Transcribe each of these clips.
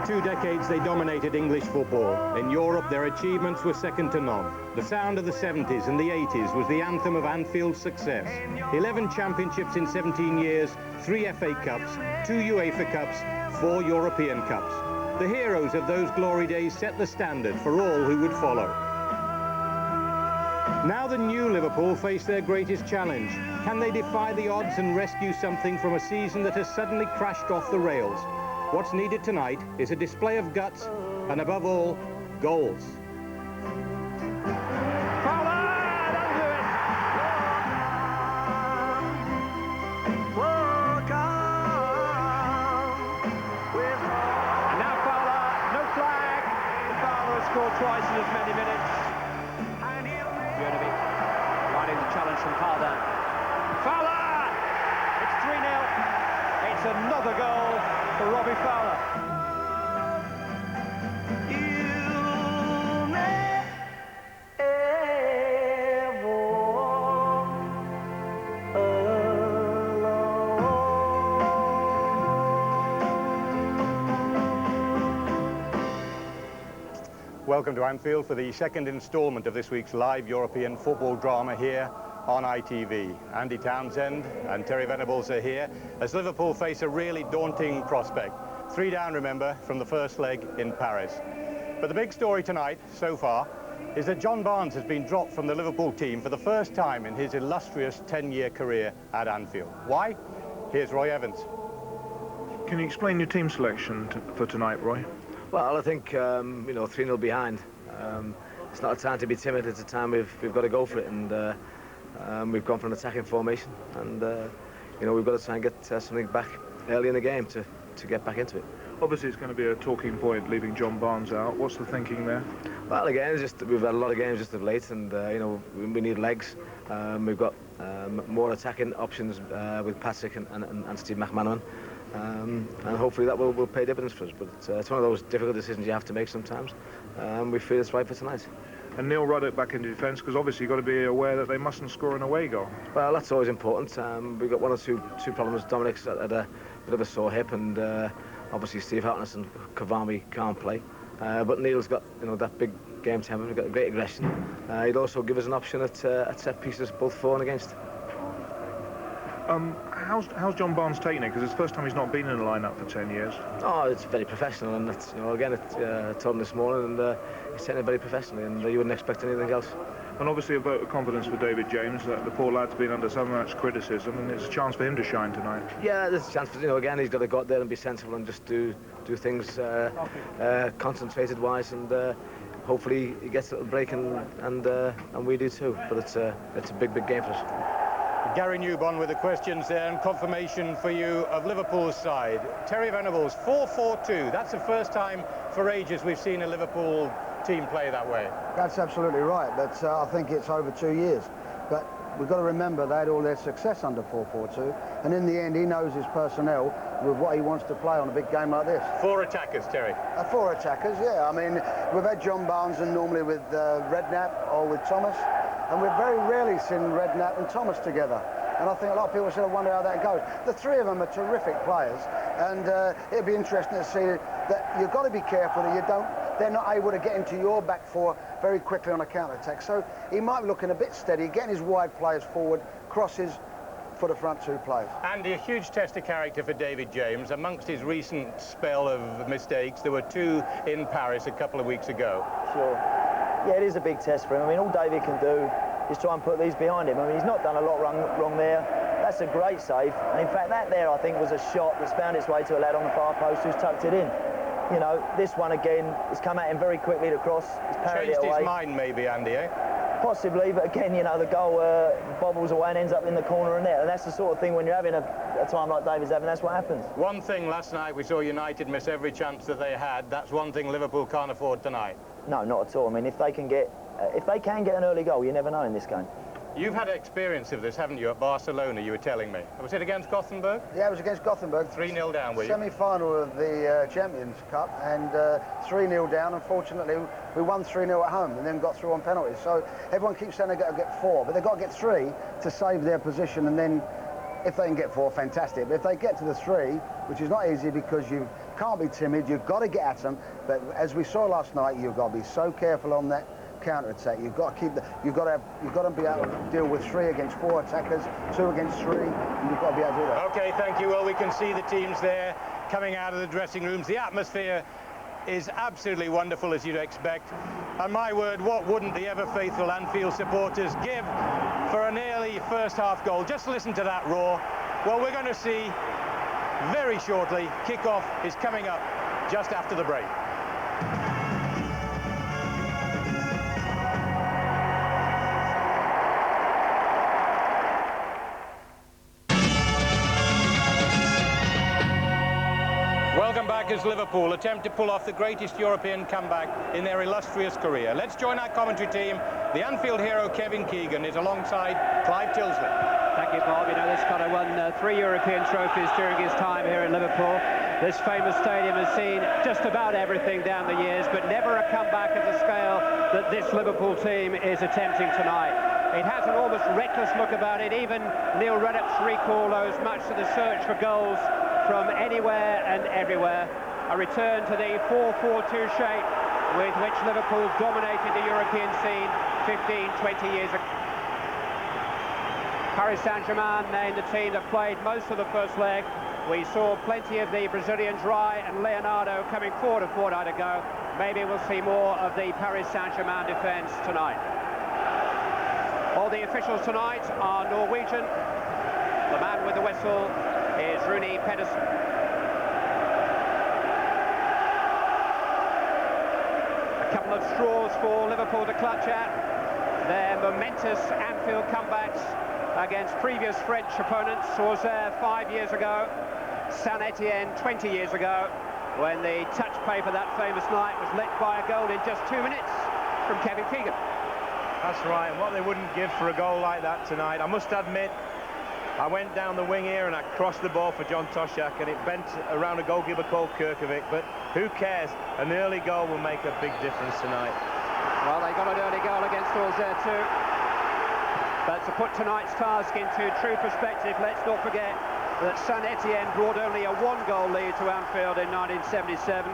2 decades, they dominated English football. In Europe, their achievements were second to none. The sound of the 70s and the 80s was the anthem of Anfield's success. 11 championships in 17 years, 3 FA Cups, 2 UEFA Cups, 4 European Cups. The heroes of those glory days set the standard for all who would follow. Now the new Liverpool face their greatest challenge. Can they defy the odds and rescue something from a season that has suddenly crashed off the rails? What's needed tonight is a display of guts and, above all, goals. Scored twice in as many minutes. Björnovic riding the challenge from Fowler. Fowler! It's 3-0. It's another goal for Robbie Fowler. Welcome to Anfield for the second instalment of this week's live European football drama here on ITV. Andy Townsend and Terry Venables are here as Liverpool face a really daunting prospect. 3 down, remember, from the first leg in Paris. But the big story tonight, so far, is that John Barnes has been dropped from the Liverpool team for the first time in his illustrious 10-year career at Anfield. Why? Here's Roy Evans. Can you explain your team selection for tonight, Roy? Well, I think, you know, 3-0 behind. It's not a time to be timid, it's a time we've got to go for it. And we've gone for an attacking formation. And, you know, we've got to try and get something back early in the game to get back into it. Obviously, it's going to be a talking point leaving John Barnes out. What's the thinking there? Well, again, it's just we've had a lot of games just of late, and, you know, we need legs. We've got more attacking options with Patrick and Steve McManaman. And hopefully that will pay dividends for us, but it's one of those difficult decisions you have to make sometimes. We feel it's right for tonight. And Neil Ruddock back into defence, because obviously you've got to be aware that they mustn't score an away goal. Well, that's always important. We've got one or two problems. Dominic's had a bit of a sore hip, and obviously Steve Hartness and Kavami can't play. But Neil's got, you know, that big game temper. We've got great aggression. He'd also give us an option at set pieces, both for and against. How's John Barnes taking it? Because it's the first time he's not been in a lineup for 10 years. Oh, it's very professional, and it's, you know, again, I told him this morning, and he's taking it very professionally, and you wouldn't expect anything else. And obviously a vote of confidence for David James. The poor lad's been under so much criticism, and it's a chance for him to shine tonight. Yeah, there's a chance for, you know, again, he's got to go out there and be sensible and just do things concentrated wise, and hopefully he gets a little break, and we do too. But it's a big game for us. Gary Newbon with the questions there, and confirmation for you of Liverpool's side. Terry Venables, 4-4-2. That's the first time for ages we've seen a Liverpool team play that way. That's absolutely right, but I think it's over 2 years. But we've got to remember they had all their success under 4-4-2, and in the end he knows his personnel with what he wants to play on a big game like this. 4 attackers, Terry. 4 attackers, yeah. I mean, we've had John Barnes and normally with Redknapp or with Thomas, and we've very rarely seen Redknapp and Thomas together. And I think a lot of people sort of wonder how that goes. The 3 of them are terrific players, and it'll be interesting to see that you've got to be careful that they're not able to get into your back 4 very quickly on a counter-attack. So he might be looking a bit steady, getting his wide players forward, crosses for the front 2 players. Andy, a huge test of character for David James. Amongst his recent spell of mistakes, there were 2 in Paris a couple of weeks ago. Sure. Yeah, it is a big test for him. I mean, all David can do is try and put these behind him. I mean, he's not done a lot wrong there. That's a great save. And in fact, that there, I think, was a shot that's found its way to a lad on the far post who's tucked it in. You know, this one again, it's come at him very quickly to cross. He's parried it away. Changed his mind, maybe, Andy, eh? Possibly, but again, you know, the goal bobbles away and ends up in the corner and net. And that's the sort of thing when you're having a time like David's having, that's what happens. One thing last night, we saw United miss every chance that they had. That's one thing Liverpool can't afford tonight. No, not at all. I mean, if they can get an early goal, you never know in this game. You've had experience of this, haven't you, at Barcelona, you were telling me. Was it against Gothenburg? Yeah, it was against Gothenburg. 3-0 down, were you? Semi-final of the Champions Cup, and 3-0 down. Unfortunately, we won 3-0 at home and then got through on penalties. So everyone keeps saying they've got to get 4, but they've got to get 3 to save their position, and then if they can get 4, fantastic. But if they get to the 3, which is not easy because you've can't be timid. You've got to get at them. But as we saw last night, you've got to be so careful on that counter-attack. You've got to keep you've got to be able to deal with 3 against 4 attackers, 2 against 3, and you've got to be able to do that. Okay, thank you. Well, we can see the teams there coming out of the dressing rooms. The atmosphere is absolutely wonderful, as you'd expect. And my word, what wouldn't the ever-faithful Anfield supporters give for an early first-half goal? Just listen to that roar. Well, we're going to see very shortly. Kick-off is coming up just after the break. Welcome back as Liverpool attempt to pull off the greatest European comeback in their illustrious career. Let's join our commentary team. The Anfield hero Kevin Keegan is alongside Clive Tilsley. Thank you, Bob. You know, this guy won 3 European trophies during his time here in Liverpool. This famous stadium has seen just about everything down the years, but never a comeback at the scale that this Liverpool team is attempting tonight. It has an almost reckless look about it. Even Neil Redknapp's recall owes much to the search for goals from anywhere and everywhere. A return to the 4-4-2 shape with which Liverpool dominated the European scene 15, 20 years ago. Paris Saint-Germain named the team that played most of the first leg. We saw plenty of the Brazilians, Rai and Leonardo, coming forward a fortnight ago. Maybe we'll see more of the Paris Saint-Germain defence tonight. All the officials tonight are Norwegian. The man with the whistle is Rune Pedersen. A couple of straws for Liverpool to clutch at. Their momentous Anfield comebacks against previous French opponents. Auxerre 5 years ago, Saint-Etienne 20 years ago, when the touch paper that famous night was lit by a goal in just 2 minutes from Kevin Keegan. That's right, and what they wouldn't give for a goal like that tonight. I must admit, I went down the wing here and I crossed the ball for John Toshak, and it bent around a goalkeeper called Kirkovic, but who cares? An early goal will make a big difference tonight. Well, they got an early goal against Auxerre too. But to put tonight's task into true perspective, let's not forget that Saint-Etienne brought only a 1-goal lead to Anfield in 1977.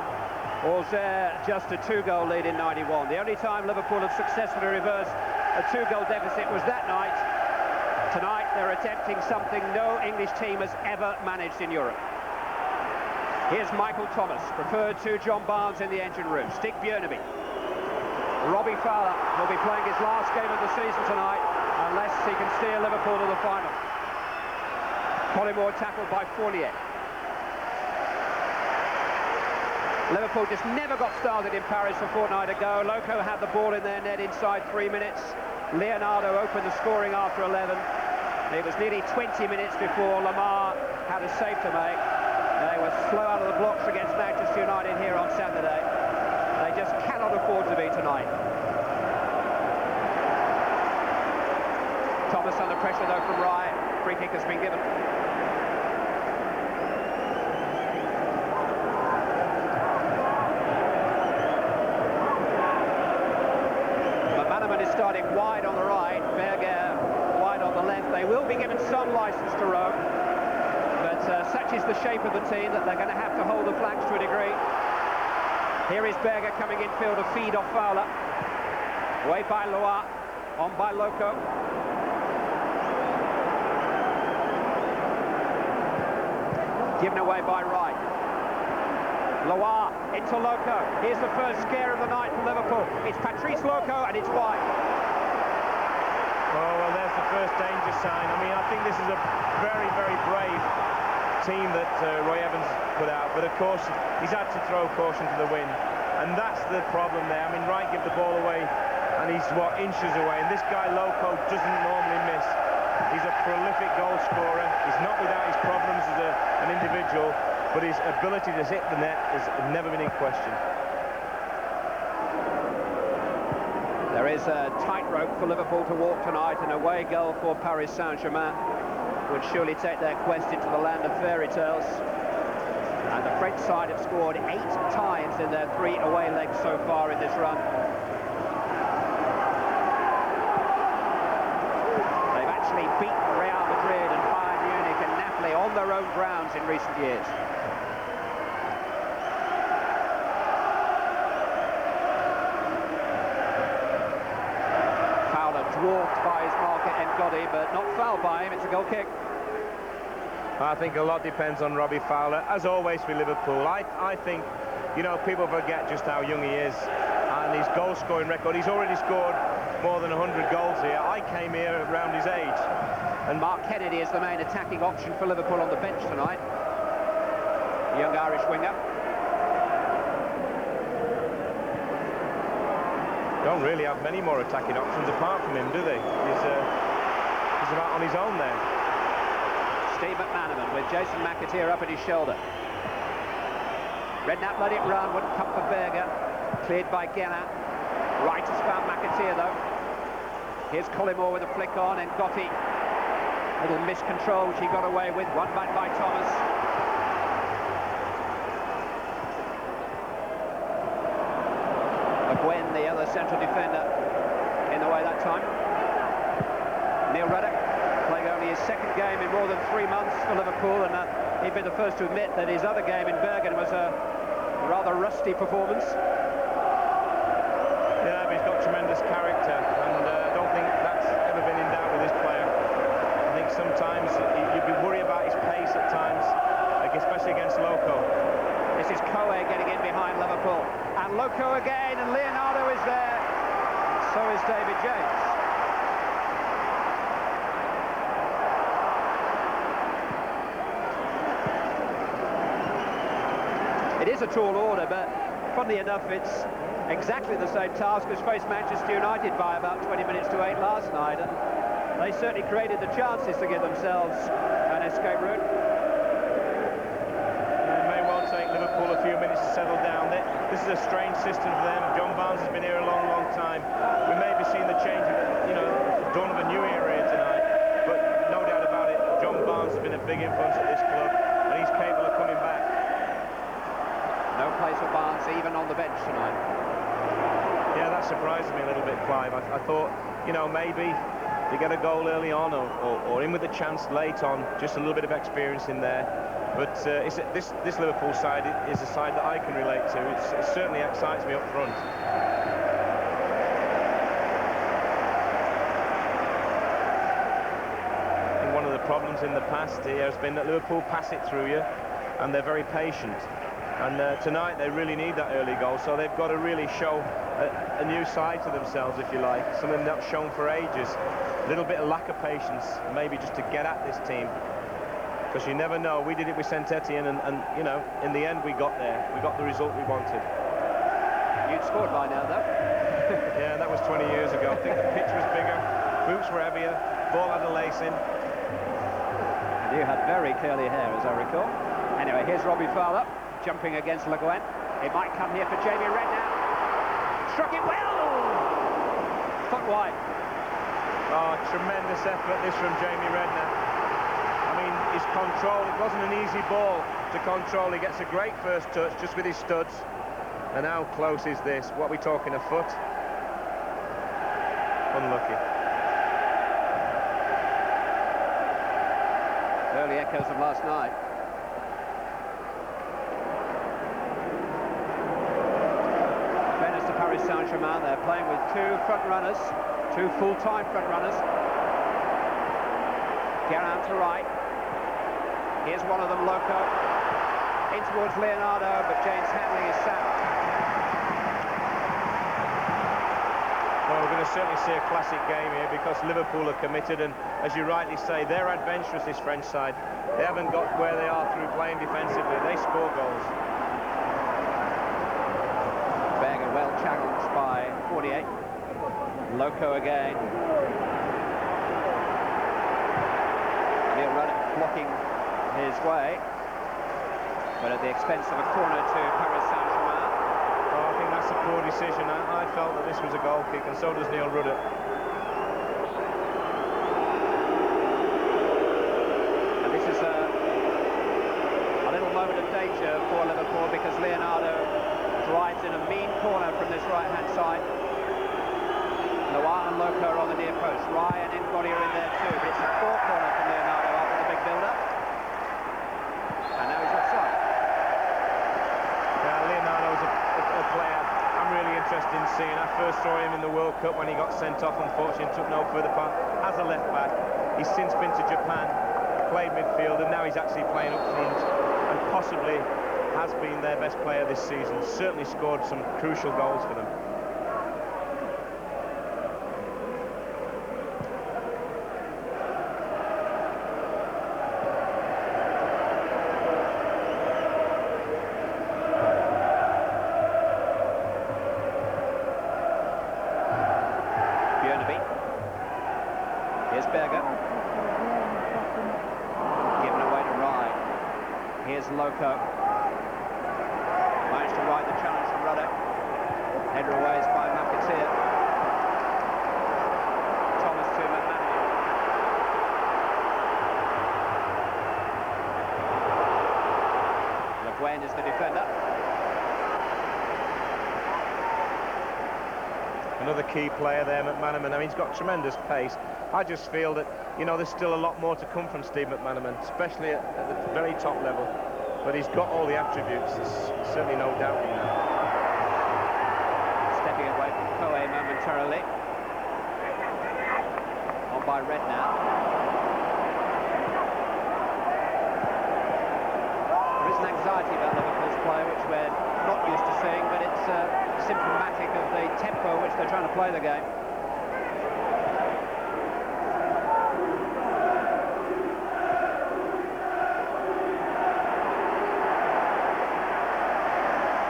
Auxerre just a 2-goal lead in 91. The only time Liverpool have successfully reversed a 2-goal deficit was that night. Tonight they're attempting something no English team has ever managed in Europe. Here's Michael Thomas, preferred to John Barnes in the engine room. Stig Bjørneby. Robbie Fowler will be playing his last game of the season tonight, unless he can steer Liverpool to the final. Collymore tackled by Fournier. Liverpool just never got started in Paris a fortnight ago. Loco had the ball in their net inside 3 minutes. Leonardo opened the scoring after 11. It was nearly 20 minutes before Lamar had a save to make. They were slow out of the blocks against Manchester United here on Saturday. They just cannot afford to be tonight. Thomas under pressure though from Rai. Free kick has been given. Is starting wide on the right, Berger wide on the left. They will be given some licence to roam, but such is the shape of the team that they're going to have to hold the flanks to a degree. Here is Berger coming infield to feed off Fowler. Away by Loire, on by Loco. Given away by Wright. Loire into Loco. Here's the first scare of the night for Liverpool. It's Patrice Loco and it's wide. Oh, well, there's the first danger sign. I mean, I think this is a very, very brave team that Roy Evans put out. But, of course, he's had to throw caution to the wind. And that's the problem there. I mean, Wright gave the ball away and he's, what, inches away. And this guy, Loco, doesn't normally miss. He's a prolific goal scorer. He's not without his problems as an individual, but his ability to hit the net has never been in question. There is a tightrope for Liverpool to walk tonight, an away goal for Paris Saint-Germain would surely take their quest into the land of fairy tales. And the French side have scored 8 times in their 3 away legs so far in this run. They've actually beaten Real Madrid and Bayern Munich and Napoli on their own grounds in recent years. by his marker Ngodi, but not fouled by him. It's a goal kick. I think a lot depends on Robbie Fowler, as always for Liverpool. I think, you know, people forget just how young he is and his goal-scoring record. He's already scored more than 100 goals here. I came here around his age. And Mark Kennedy is the main attacking option for Liverpool on the bench tonight. The young Irish winger. Don't really have many more attacking options apart from him, do they? He's about on his own there. Steve McManaman with Jason McAteer up at his shoulder. Redknapp let it run, wouldn't come for Berger. Cleared by Gennat. Right has found McAteer though. Here's Collymore with a flick on, and Gotti. Little miscontrol which he got away with. Won back by Thomas. Gwen, the other central defender, in the way that time. Neil Ruddock playing only his second game in more than 3 months for Liverpool, and he'd been the first to admit that his other game in Bergen was a rather rusty performance. Yeah, but he's got tremendous character, and I don't think that's ever been in doubt with this player. I think sometimes you'd be worried about his pace at times, especially against Loco. This is Coe getting in behind Liverpool. And Loco again, and Leonardo is there. So is David James. It is a tall order, but funnily enough, it's exactly the same task as faced Manchester United by about 20 minutes to 8 last night. And they certainly created the chances to give themselves an escape route. Take Liverpool a few minutes to settle down. This is a strange system for them. John Barnes has been here a long, long time. We may be seeing the change of, dawn of a new era here tonight, but no doubt about it, John Barnes has been a big influence at this club, and he's capable of coming back. No place for Barnes, even on the bench tonight. Yeah, that surprised me a little bit, Clive. I thought, maybe they get a goal early on, or in with a chance late on, just a little bit of experience in there. But this Liverpool side is a side that I can relate to. It certainly excites me up front. I think one of the problems in the past here has been that Liverpool pass it through you, and they're very patient. And tonight they really need that early goal, so they've got to really show a new side to themselves, if you like, something not shown for ages. A little bit of lack of patience, maybe just to get at this team. Because you never know. We did it with Saint-Etienne, and in the end we got there. We got the result we wanted. You'd scored by now, though. Yeah, that was 20 years ago. I think the pitch was bigger, boots were heavier, ball had a lace in. And you had very curly hair, as I recall. Anyway, here's Robbie Fowler, jumping against Le Guen. It might come here for Jamie Redknapp. Struck it well! Foot wide. Oh, tremendous effort this from Jamie Redknapp. His control, it wasn't an easy ball to control. He gets a great first touch just with his studs. And how close is this? What are we talking, a foot? Unlucky. Early echoes of last night. Fairness to Paris Saint-Germain, they're playing with two front runners, two full-time front runners. Guerin to right. Here's one of them, Loco, in towards Leonardo, but James' handling is sound. Well, we're going to certainly see a classic game here because Liverpool are committed, and as you rightly say, they're adventurous, this French side. They haven't got where they are through playing defensively. They score goals. Berger well challenged by 48. Loco again. Neil Ruddock blocking his way, but at the expense of a corner to Paris Saint-Germain. Oh, I think that's a poor decision. I felt that this was a goal kick, and so does Neil Ruddock. And this is a little moment of danger for Liverpool because Leonardo drives in a mean corner from this right-hand side. Loire and Loco are on the near post. Ryan and Ngodi are in there too, but it's a poor corner from Leonardo after the big build-up. And now he's offside. Yeah, Leonardo's a player I'm really interesting scene. I first saw him in the World Cup when he got sent off, unfortunately, and took no further part as a left-back. He's since been to Japan, played midfield, and now he's actually playing up front, and possibly has been their best player this season. Certainly scored some crucial goals for them. Here's Berger. Given away to Rye. Here's Loco. Managed to ride the challenge from Ruddock. Header away is by McAteer. Thomas to McManaman. Le Guen is the defender. Another key player there, McManaman. I mean, he's got tremendous pace. I just feel that, you know, there's still a lot more to come from Steve McManaman, especially at the very top level. But he's got all the attributes, there's certainly no doubt in that. Stepping away from Coe momentarily. On by Redknapp. There is an anxiety about Liverpool's play, which we're not used to seeing, but it's symptomatic of the tempo which they're trying to play the game.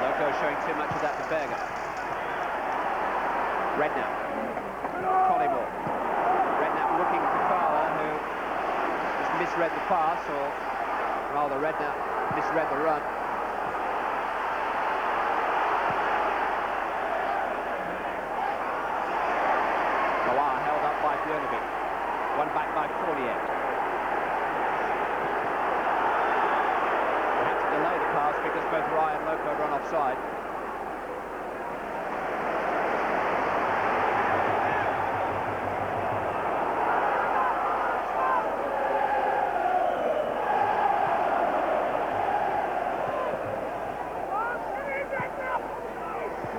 Loco showing too much of that to Berger. Redknapp. Collymore. Redknapp looking for Fowler, who just misread the pass, or rather Redknapp misread the run. One back by Fournier. They had to delay the pass because both Rye and Loco run offside.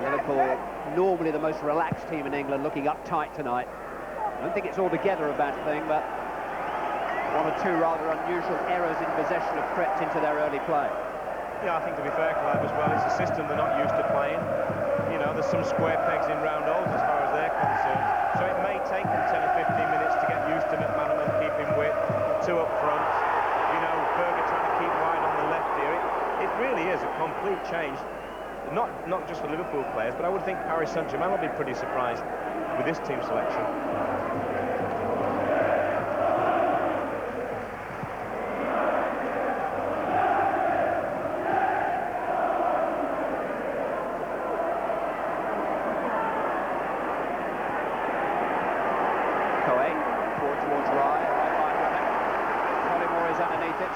Liverpool, normally the most relaxed team in England, looking uptight tonight. I don't think it's altogether a bad thing, but one or two rather unusual errors in possession have crept into their early play. Yeah, I think to be fair, Clive, as well, it's a system they're not used to playing. You know, there's some square pegs in round holes as far as they're concerned. So it may take them 10 or 15 minutes to get used to McManaman, keep him width, two up front. You know, Berger trying to keep wide on the left here. It really is a complete change. Not just for Liverpool players, but I would think Paris Saint-Germain will be pretty surprised with this team selection.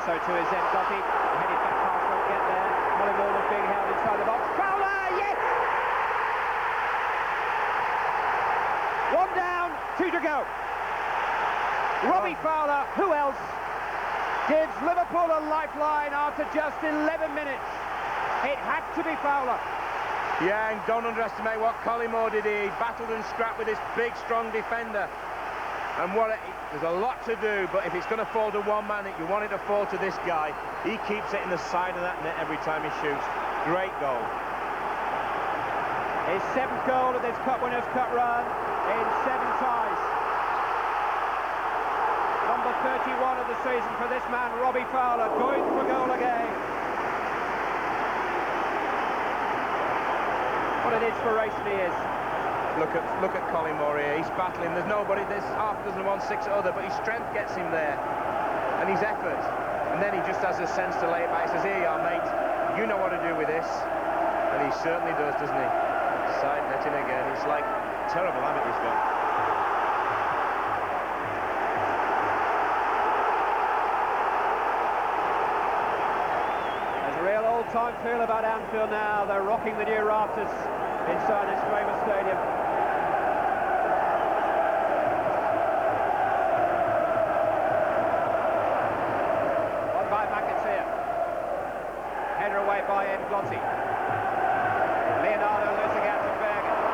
So too is Gotti, headed back pass won't get there. Collymore was being held inside the box. Fowler, yes! One down, two to go. Robbie Fowler, who else, gives Liverpool a lifeline after just 11 minutes. It had to be Fowler. Yeah, and don't underestimate what Collymore did here. He battled and scrapped with this big, strong defender. And there's a lot to do, but if it's going to fall to one man, you want it to fall to this guy. He keeps hitting the side of that net every time he shoots. Great goal. His 7th goal of this Cup Winners' Cup run in 7 ties. Number 31 of the season for this man, Robbie Fowler, going for goal again. What an inspiration he is. Look at Collymore here. He's battling. There's nobody. There's half a dozen, 1-6 other, but his strength gets him there, and his effort. And then he just has the sense to lay it back. He says, "Here you are, mate. You know what to do with this." And he certainly does, doesn't he? Side netting again. It's like a terrible habit he's got. There's a real old-time feel about Anfield now. They're rocking the new rafters inside this famous stadium. By Gotti. Leonardo losing out to Berger.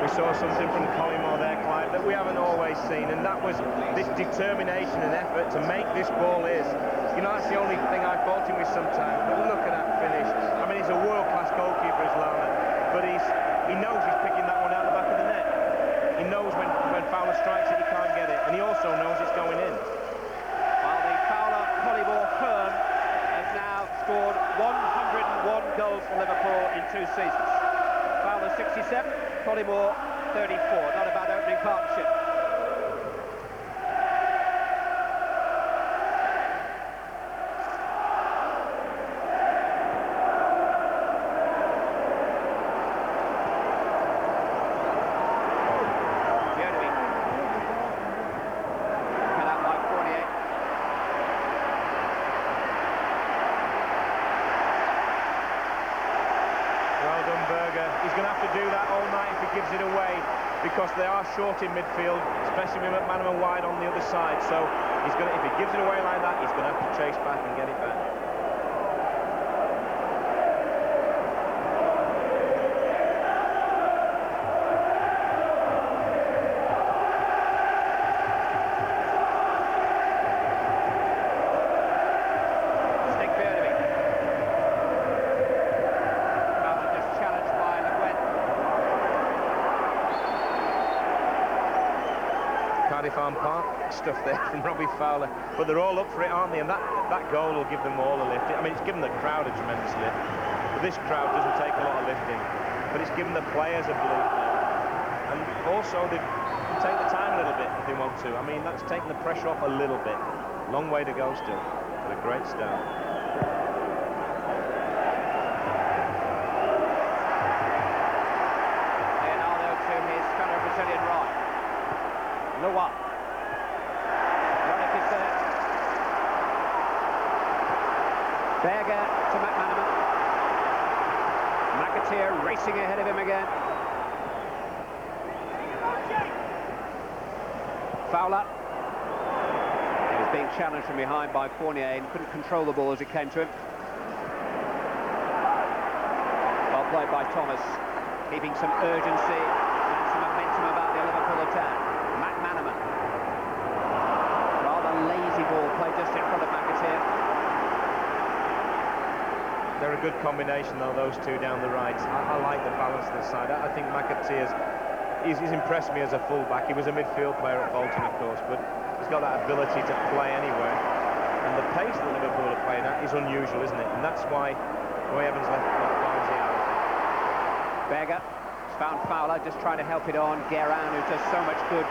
We saw something from Collymore there, Clive, that we haven't always seen, and that was this determination and effort to make this ball his. You know, that's the only thing I fault him with sometimes, but look at that finish. I mean, he's a world-class goalkeeper, is Lala, but he knows he's picking that one out the back of the net. He knows when Fowler strikes it, he can't get it, and he also knows it's going in. While the Fowler Collymore firm has now scored 101 goals for Liverpool in 2 seasons. Fowler 67, Collymore 34. Not a bad opening partnership. He's going to have to do that all night if he gives it away, because they are short in midfield, especially with McManaman wide on the other side. So he's going to, if he gives it away like that, he's going to have to chase back and get it back. Farm Park stuff there from Robbie Fowler, but they're all up for it, aren't they? And that goal will give them all a lift. I mean, it's given the crowd a tremendous lift, but this crowd doesn't take a lot of lifting, but it's given the players a belief now, and also they can take the time a little bit if they want to. I mean, that's taken the pressure off a little bit. Long way to go still, but a great start. Leonardo to his fellow Brazilian right. Lua. Roddick is there. Berger to McManaman. McAteer racing ahead of him again. Fowler. He was being challenged from behind by Fournier and couldn't control the ball as it came to him. Well played by Thomas, keeping some urgency and some momentum about the Liverpool attack. McManaman. Rather lazy ball played just in front of McAteer. They're a good combination though, those two down the right. I like the balance this side. I think McAteer's he's impressed me as a full-back. He was a midfield player at Bolton, of course, but he's got that ability to play anywhere. And the pace that Liverpool are playing at is unusual, isn't it? And that's why Roy Evans left Barnsley out. Berger found Fowler, just trying to help it on. Guerin, who does so much good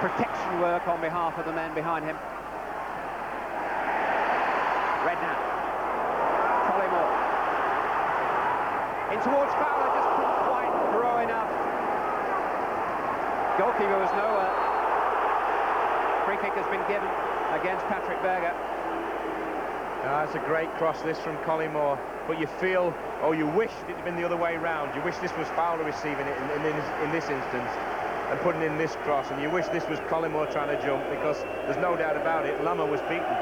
protection work on behalf of the men behind him. Redknapp. Collymore. In towards Fowler, just couldn't quite throw enough. Goalkeeper was nowhere. Free kick has been given against Patrick Berger. It's a great cross, this from Collymore, but you feel, or you wish it had been the other way round. You wish this was Fowler receiving it in this instance and putting in this cross, and you wish this was Collymore trying to jump, because there's no doubt about it, Lama was beaten.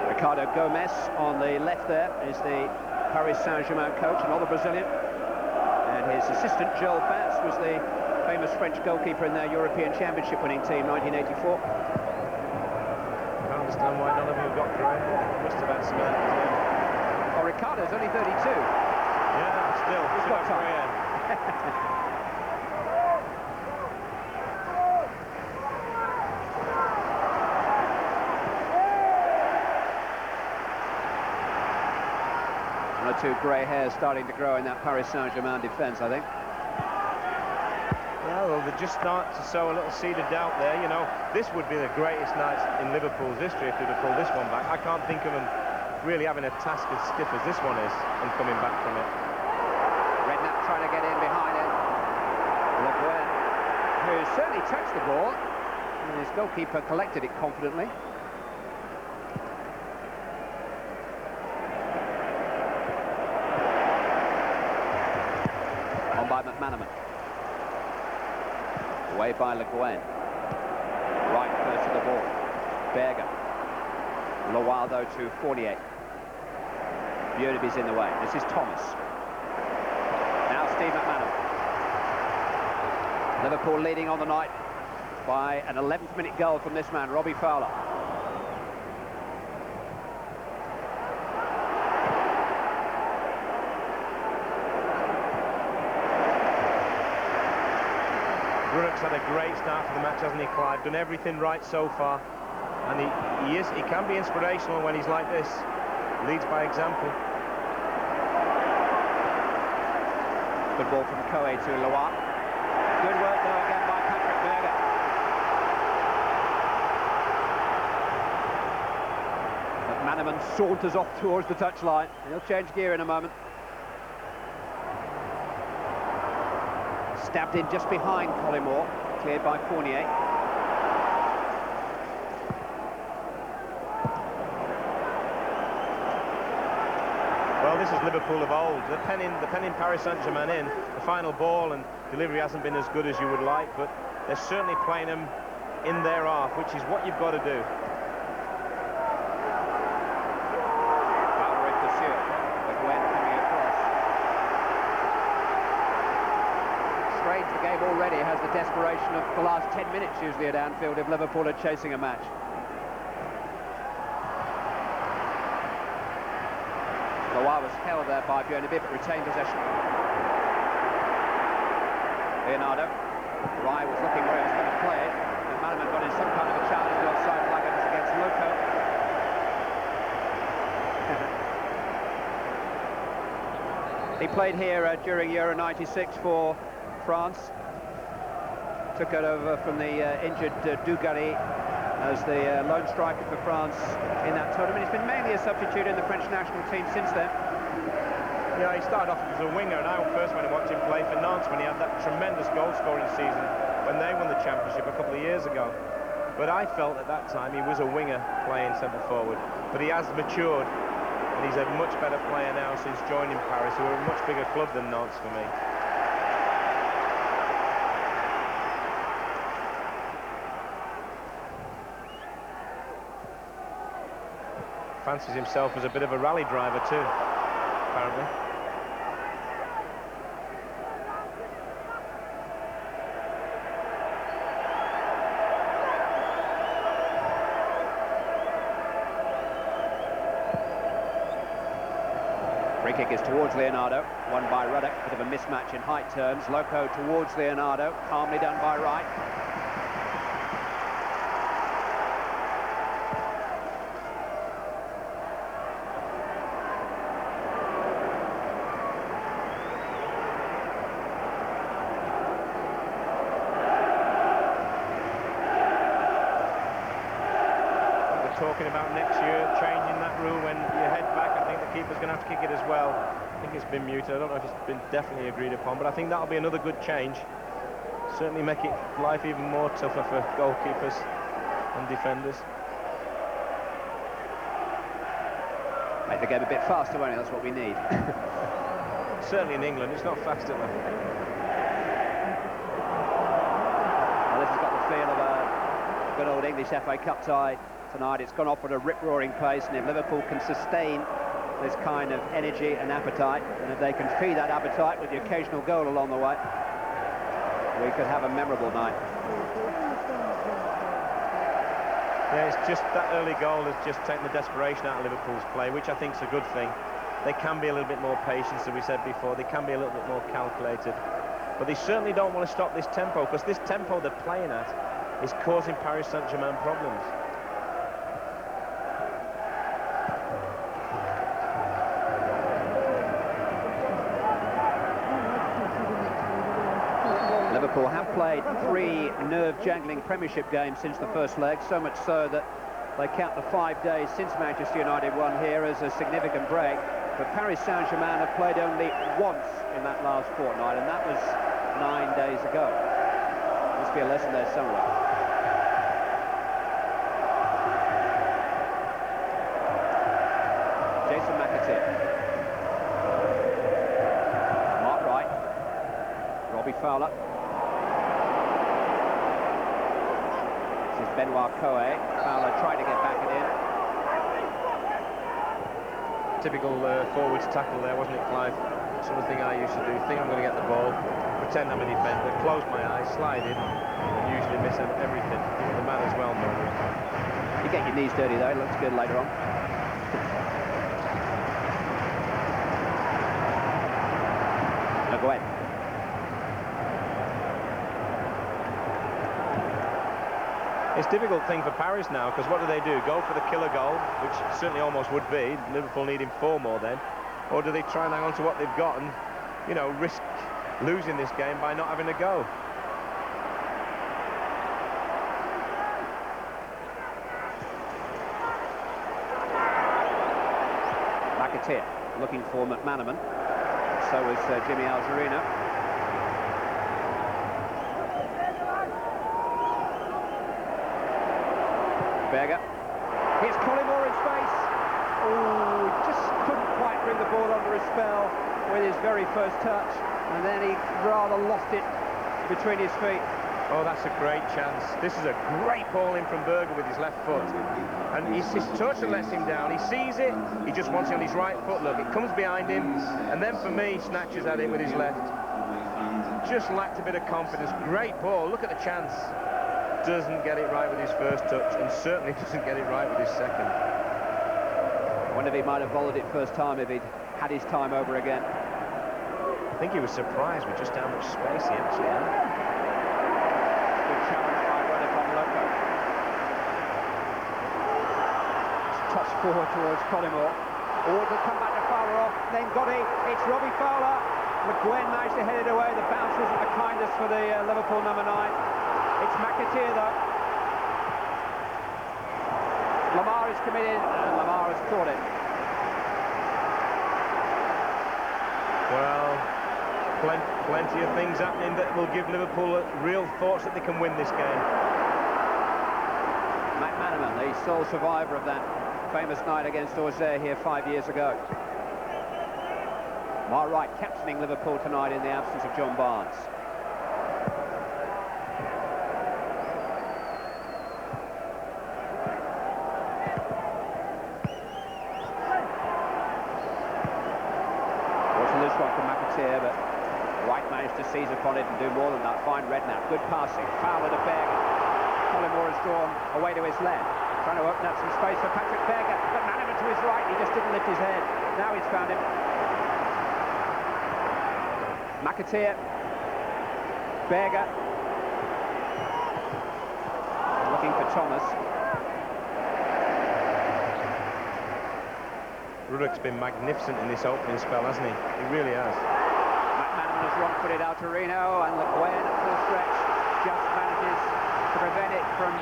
Ricardo Gomes on the left there is the Paris Saint-Germain coach, another Brazilian. And his assistant, Joel Batz, was the famous French goalkeeper in their European Championship winning team, 1984. I can't understand why none of you got Graham. Must have had some as well. Oh, Ricardo's only 32. Yeah, still. He's got time. One or two grey hairs starting to grow in that Paris Saint-Germain defence, I think. Well, they just start to sow a little seed of doubt there. You know, this would be the greatest night in Liverpool's history if they'd have pulled this one back. I can't think of them really having a task as stiff as this one is and coming back from it. Redknapp trying to get in behind it. LeBlanc, who certainly touched the ball, and his goalkeeper collected it confidently. McManaman. Away by Le Guen. Right first to the ball. Berger. Lawal though to Fournier. Bjørneby's in the way. This is Thomas. Now Steve McManaman. Liverpool leading on the night by an 11th minute goal from this man, Robbie Fowler. Brooks had a great start for the match, hasn't he, Clive? Done everything right so far, and he can be inspirational when he's like this. Leads by example. Good ball from Coe to Loire. Good work though again by Patrick Berger. McManaman saunters off towards the touchline. He'll change gear in a moment. Stabbed in just behind Collymore, cleared by Fournier. Well, this is Liverpool of old. They're penning Paris Saint-Germain in. The final ball and delivery hasn't been as good as you would like, but they're certainly playing them in their half, which is what you've got to do. The game already has the desperation of the last 10 minutes usually at Anfield if Liverpool are chasing a match. Loire was held there by Bjørneby but retained possession. Leonardo. Rai was looking where he was going to play it. McManaman got in some kind of a challenge to offside flag against Loco. He played here during Euro 96 for France. Took it over from the injured Dugarry as the lone striker for France in that tournament. He's been mainly a substitute in the French national team since then. Yeah, he started off as a winger, and I first went and watched him play for Nantes when he had that tremendous goal-scoring season when they won the championship a couple of years ago. But I felt at that time he was a winger playing centre-forward. But he has matured, and he's a much better player now since joining Paris, who are a much bigger club than Nantes for me. Fancies himself as a bit of a rally driver too, apparently. Free kick is towards Leonardo, won by Ruddock. Bit of a mismatch in height terms. Loco towards Leonardo, calmly done by Wright. Talking about next year changing that rule when you head back. I think the keeper's going to have to kick it as well. I think it's been muted. I don't know if it's been definitely agreed upon, but I think that'll be another good change. Certainly make it life even more tougher for goalkeepers and defenders. Make the game a bit faster, won't it? That's what we need. Certainly in England, it's not fast enough. Well, this has got the feel of a good old English FA Cup tie tonight. It's gone off at a rip-roaring pace, and if Liverpool can sustain this kind of energy and appetite, and if they can feed that appetite with the occasional goal along the way, we could have a memorable night. Yeah, it's just that early goal has just taken the desperation out of Liverpool's play, which I think is a good thing. They can be a little bit more patient, as we said before. They can be a little bit more calculated. But they certainly don't want to stop this tempo, because this tempo they're playing at is causing Paris Saint-Germain problems. Liverpool have played 3 nerve-jangling Premiership games since the first leg, so much so that they count the 5 days since Manchester United won here as a significant break. But Paris Saint-Germain have played only once in that last fortnight, and that was 9 days ago. Must be a lesson there somewhere. Jason McAteer. Mark Wright. Fowler. This is Benoit Coe. Fowler trying to get back it in. Typical forwards tackle there, wasn't it, Clive? Sort of thing I used to do. Think I'm going to get the ball, pretend I'm a defender, close my eyes, slide in, and usually miss everything. The man as well knows. You get your knees dirty though, it looks good later on. Go ahead. It's a difficult thing for Paris now, because what do? Go for the killer goal, which certainly almost would be. Liverpool needing 4 more then. Or do they try and hang on to what they've got and, you know, risk losing this game by not having a go? McAteer looking for McManaman. So is Jimmy Algerino. Berger. Here's Collymore in space. Oh, just couldn't quite bring the ball under his spell with his very first touch, and then he rather lost it between his feet. Oh, that's a great chance. This is a great ball in from Berger with his left foot. And it's his touch that lets him down. He sees it, he just wants it on his right foot. Look, it comes behind him, and then for me, snatches at it with his left. Just lacked a bit of confidence. Great ball, look at the chance. Doesn't get it right with his first touch, and certainly doesn't get it right with his second. I wonder if he might have volleyed it first time if he'd had his time over again. I think he was surprised with just how much space he actually had. Challenge by toss forward towards Collymore. Oh, it'll come back to Fowler, then Gotti. It's Robbie Fowler. McGuinn managed to head it away. The bounce wasn't the kindest for the Liverpool number 9. It's McAteer though. Lamar is committed, and Lamar has caught it. Well, plenty of things happening that will give Liverpool real thoughts that they can win this game. McManaman, the sole survivor of that famous night against Auxerre here 5 years ago. Mark Wright captaining Liverpool tonight in the absence of John Barnes. Was a loose one from McAteer, but Wright managed to seize upon it and do more than that. Fine Redknapp, good passing, Fowler to Berger. Collymore has drawn away to his left, trying to open up some space for Patrick Berger, but McManaman to his right, he just didn't lift his head. Now he's found him. McAteer, Berger, looking for Thomas. Ruddock's been magnificent in this opening spell, hasn't he? He really has. McManaman has wrong-footed Algerino, and Le Guin at full stretch just manages to prevent it from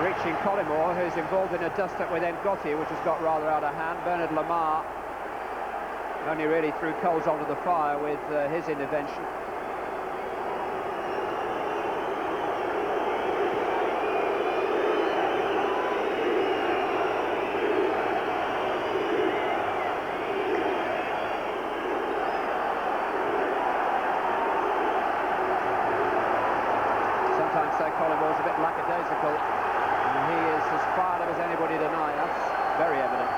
reaching Collymore, who's involved in a dust-up with Gotti, which has got rather out of hand. Bernard Lamar only really threw coals onto the fire with his intervention. Sometimes say Collymore's a bit lackadaisical, and he is as fired up as anybody tonight. That's very evident.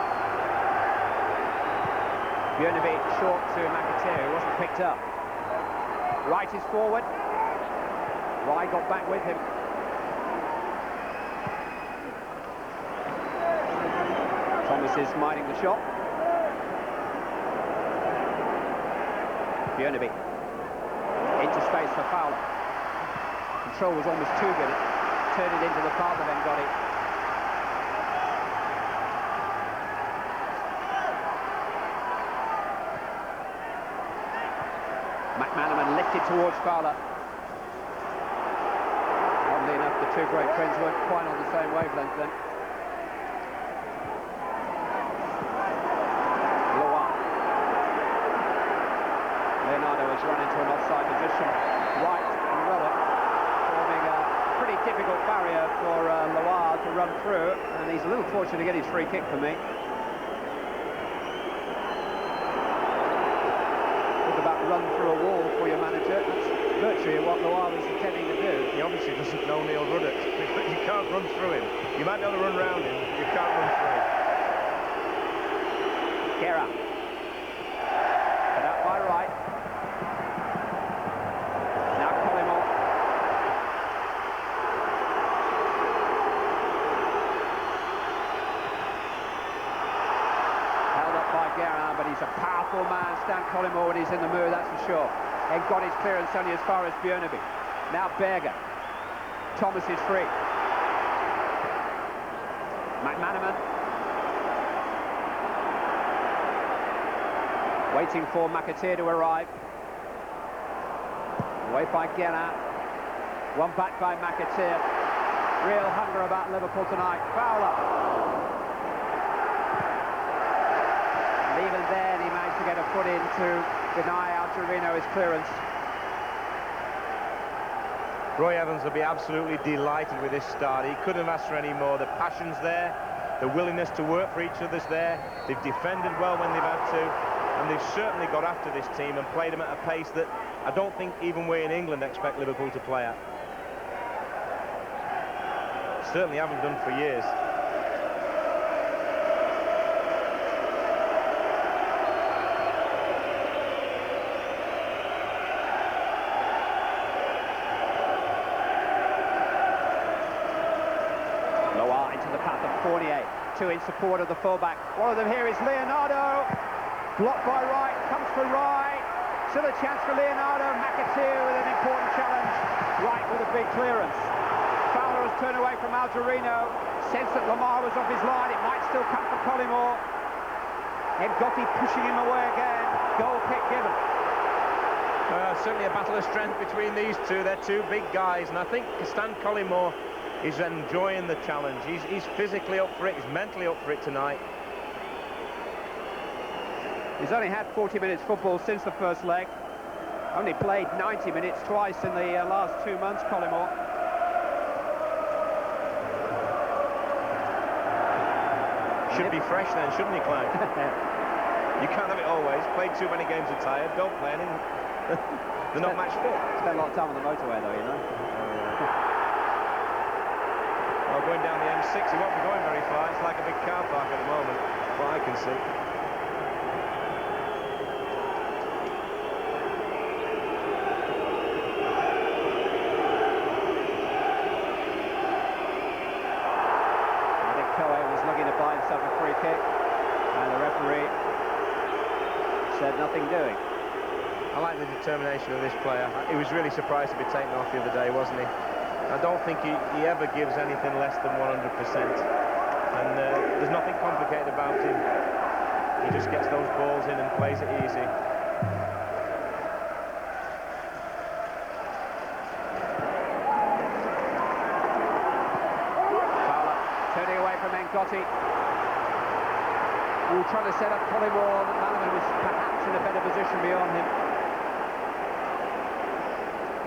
Björneby short to McAteer, who wasn't picked up. Wright is forward. Wright got back with him. Thomas is minding the shot. Björneby into space for Fowler. Control was almost too good. Turned it into the path of Gotti. McManaman lifted towards Fowler. Oddly enough, the two great friends weren't quite on the same wavelength then. Loire. Leonardo has run into an offside position. Wright and Ruddock forming a pretty difficult barrier for Loire to run through, and he's a little fortunate to get his free kick for me. Talk about run through a wall for your manager. That's virtually what Loire was intending to do. He obviously doesn't know Neil Ruddock, because you can't run through him. You might be able to run around him, but you can't run through him. Guerra. Cut out by right. Now Collymore. Held up by Guerra, but he's a powerful man, Stan Collymore, when he's in the mood, that's for sure. And got his clearance only as far as Björneby. Now Berger. Thomas is free. McManaman. Waiting for McAteer to arrive. Away by Guerra. One back by McAteer. Real hunger about Liverpool tonight. Fowler. And even then he managed to get a foot in to deny Algerino his clearance. Roy Evans will be absolutely delighted with this start. He couldn't have asked for any more. The passion's there, the willingness to work for each other's there. They've defended well when they've had to, and they've certainly got after this team and played them at a pace that I don't think even we in England expect Liverpool to play at. Certainly haven't done for years. Loire into the path of Fournier. Two in support of the fullback. One of them here is Leonardo. Blocked by right, comes for right. Still a chance for Leonardo. McAteer with an important challenge. Right with a big clearance. Fowler has turned away from Algerino. Sensed that Lamar was off his line. It might still come for Collymore. Gotti pushing him away again. Goal kick given. Certainly a battle of strength between these two. They're two big guys, and I think Stan Collymore is enjoying the challenge. He's physically up for it. He's mentally up for it tonight. He's only had 40 minutes football since the first leg. Only played 90 minutes twice in the last 2 months, Collymore. Should be fresh then, shouldn't he, Clyde? You can't have it always. Played too many games are tired. Don't play any. They're not match fit. Spent a lot of time on the motorway, though, you know. Well, going down the M6, he won't be going very far. It's like a big car park at the moment, what I can see. A free kick, and the referee said nothing doing. I like the determination of this player. He was really surprised to be taken off the other day, wasn't he? I don't think he ever gives anything less than 100%, and there's nothing complicated about him. He just gets those balls in and plays it easy. Fowler turning away from Gotti. We'll try to set up Collymore. McManaman was perhaps in a better position beyond him.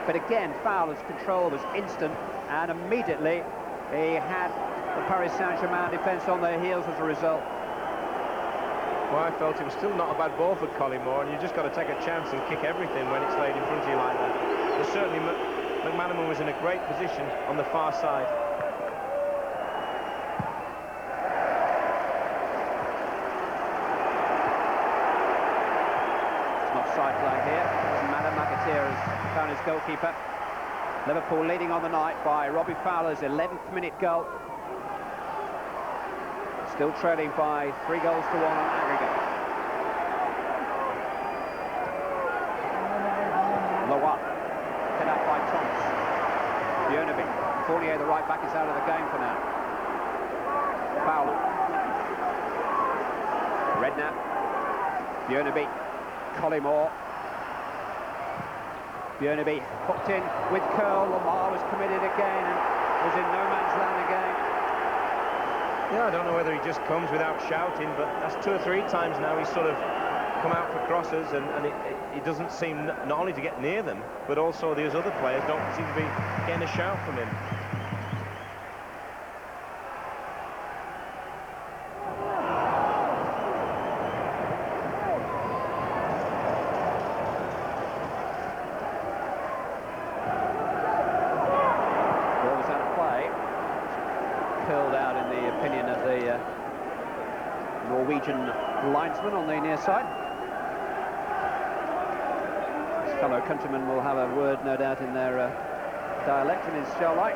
But again, Fowler's control was instant, and immediately he had the Paris Saint-Germain defence on their heels as a result. Well, I felt it was still not a bad ball for Collymore, and you just got to take a chance and kick everything when it's laid in front of you like that. But certainly McManaman was in a great position on the far side. Side flag here. Doesn't matter. McAteer has found his goalkeeper. Liverpool leading on the night by Robbie Fowler's 11th minute goal. Still trailing by 3 goals to 1 on aggregate. Loire. Cut out by Thomas. Björneby. Fournier, the right back, is out of the game for now. Fowler. Redknapp. Björneby. Collymore. Björneby hooked in with curl. Lamar was committed again and was in no man's land again. Yeah, I don't know whether he just comes without shouting, but that's 2 or 3 times now he's sort of come out for crosses, and it doesn't seem not only to get near them, but also these other players don't seem to be getting a shout from him. Norwegian linesman on the near side. His fellow countrymen will have a word, no doubt, in their dialect in his show-like.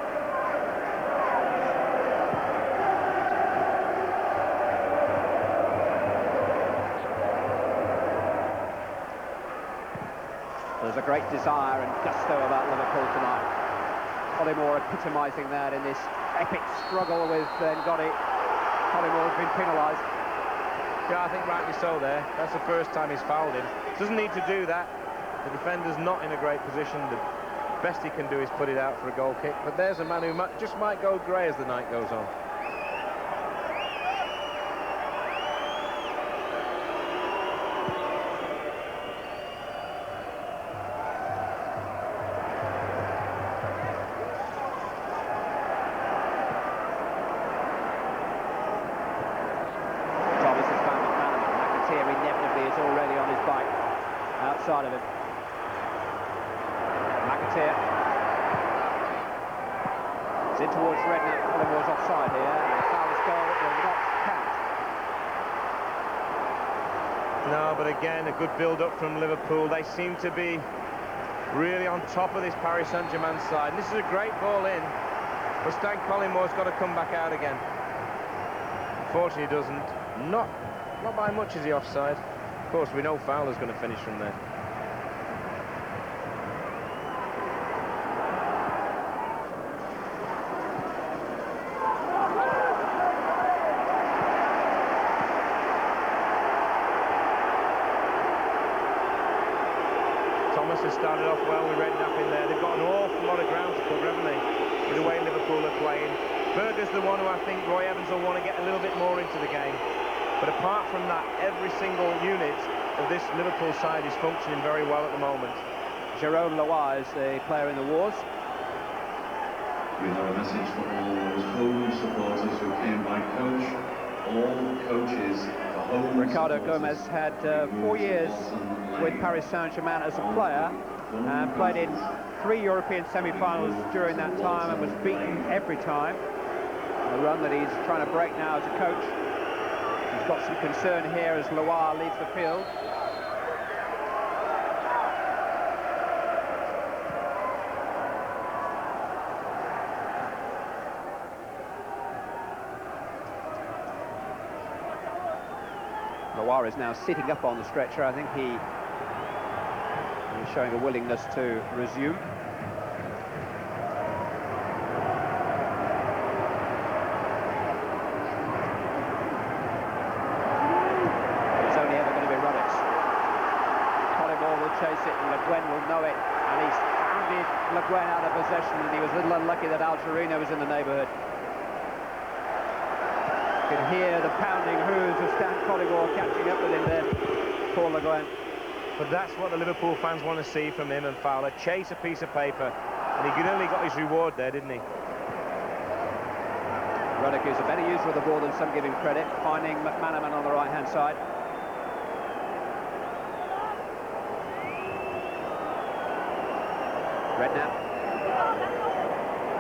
There's a great desire and gusto about Liverpool tonight. Collymore epitomising that in this epic struggle with Ngotti. Collymore has been penalised. Yeah, I think rightly so there. That's the first time he's fouled him. Doesn't need to do that. The defender's not in a great position. The best he can do is put it out for a goal kick. But there's a man who just might go grey as the night goes on. Outside of him. McAteer. It's in towards Redknapp. Collymore's offside here, and the foul's goal will not count. No, but again, a good build-up from Liverpool. They seem to be really on top of this Paris Saint-Germain side. And this is a great ball in, but Stan Collymore's got to come back out again. Unfortunately, he doesn't. Not by much is he offside. Of course, we know Fowler's going to finish from there. Thomas has started off well with Redknapp in there. They've got an awful lot of ground to cover, haven't they, with the way Liverpool are playing. Berger's the one who I think Roy Evans will want to get a little bit more into the game. But apart from that, every single unit of this Liverpool side is functioning very well at the moment. Jérôme Loire is the player in the wars. We have a message for all those home supporters who came by coach. All coaches for home Ricardo supporters. Gomez had 4 years with Paris Saint-Germain as a player and played in 3 European semi-finals during that time and was beaten every time. A run that he's trying to break now as a coach. He's got some concern here as Loire leaves the field. Loire is now sitting up on the stretcher. I think he's showing a willingness to resume. Chase it, and Le Guen will know it, and he's hounded Le Guen out of possession, and he was a little unlucky that Algerino was in the neighbourhood. You can hear the pounding hooves of Stan Collymore catching up with him then, poor Le Guen. But that's what the Liverpool fans want to see from him and Fowler. Chase a piece of paper, and he could only got his reward there, didn't he? Ruddock is a better user of the ball than some give him credit, finding McManaman on the right-hand side. Redknapp.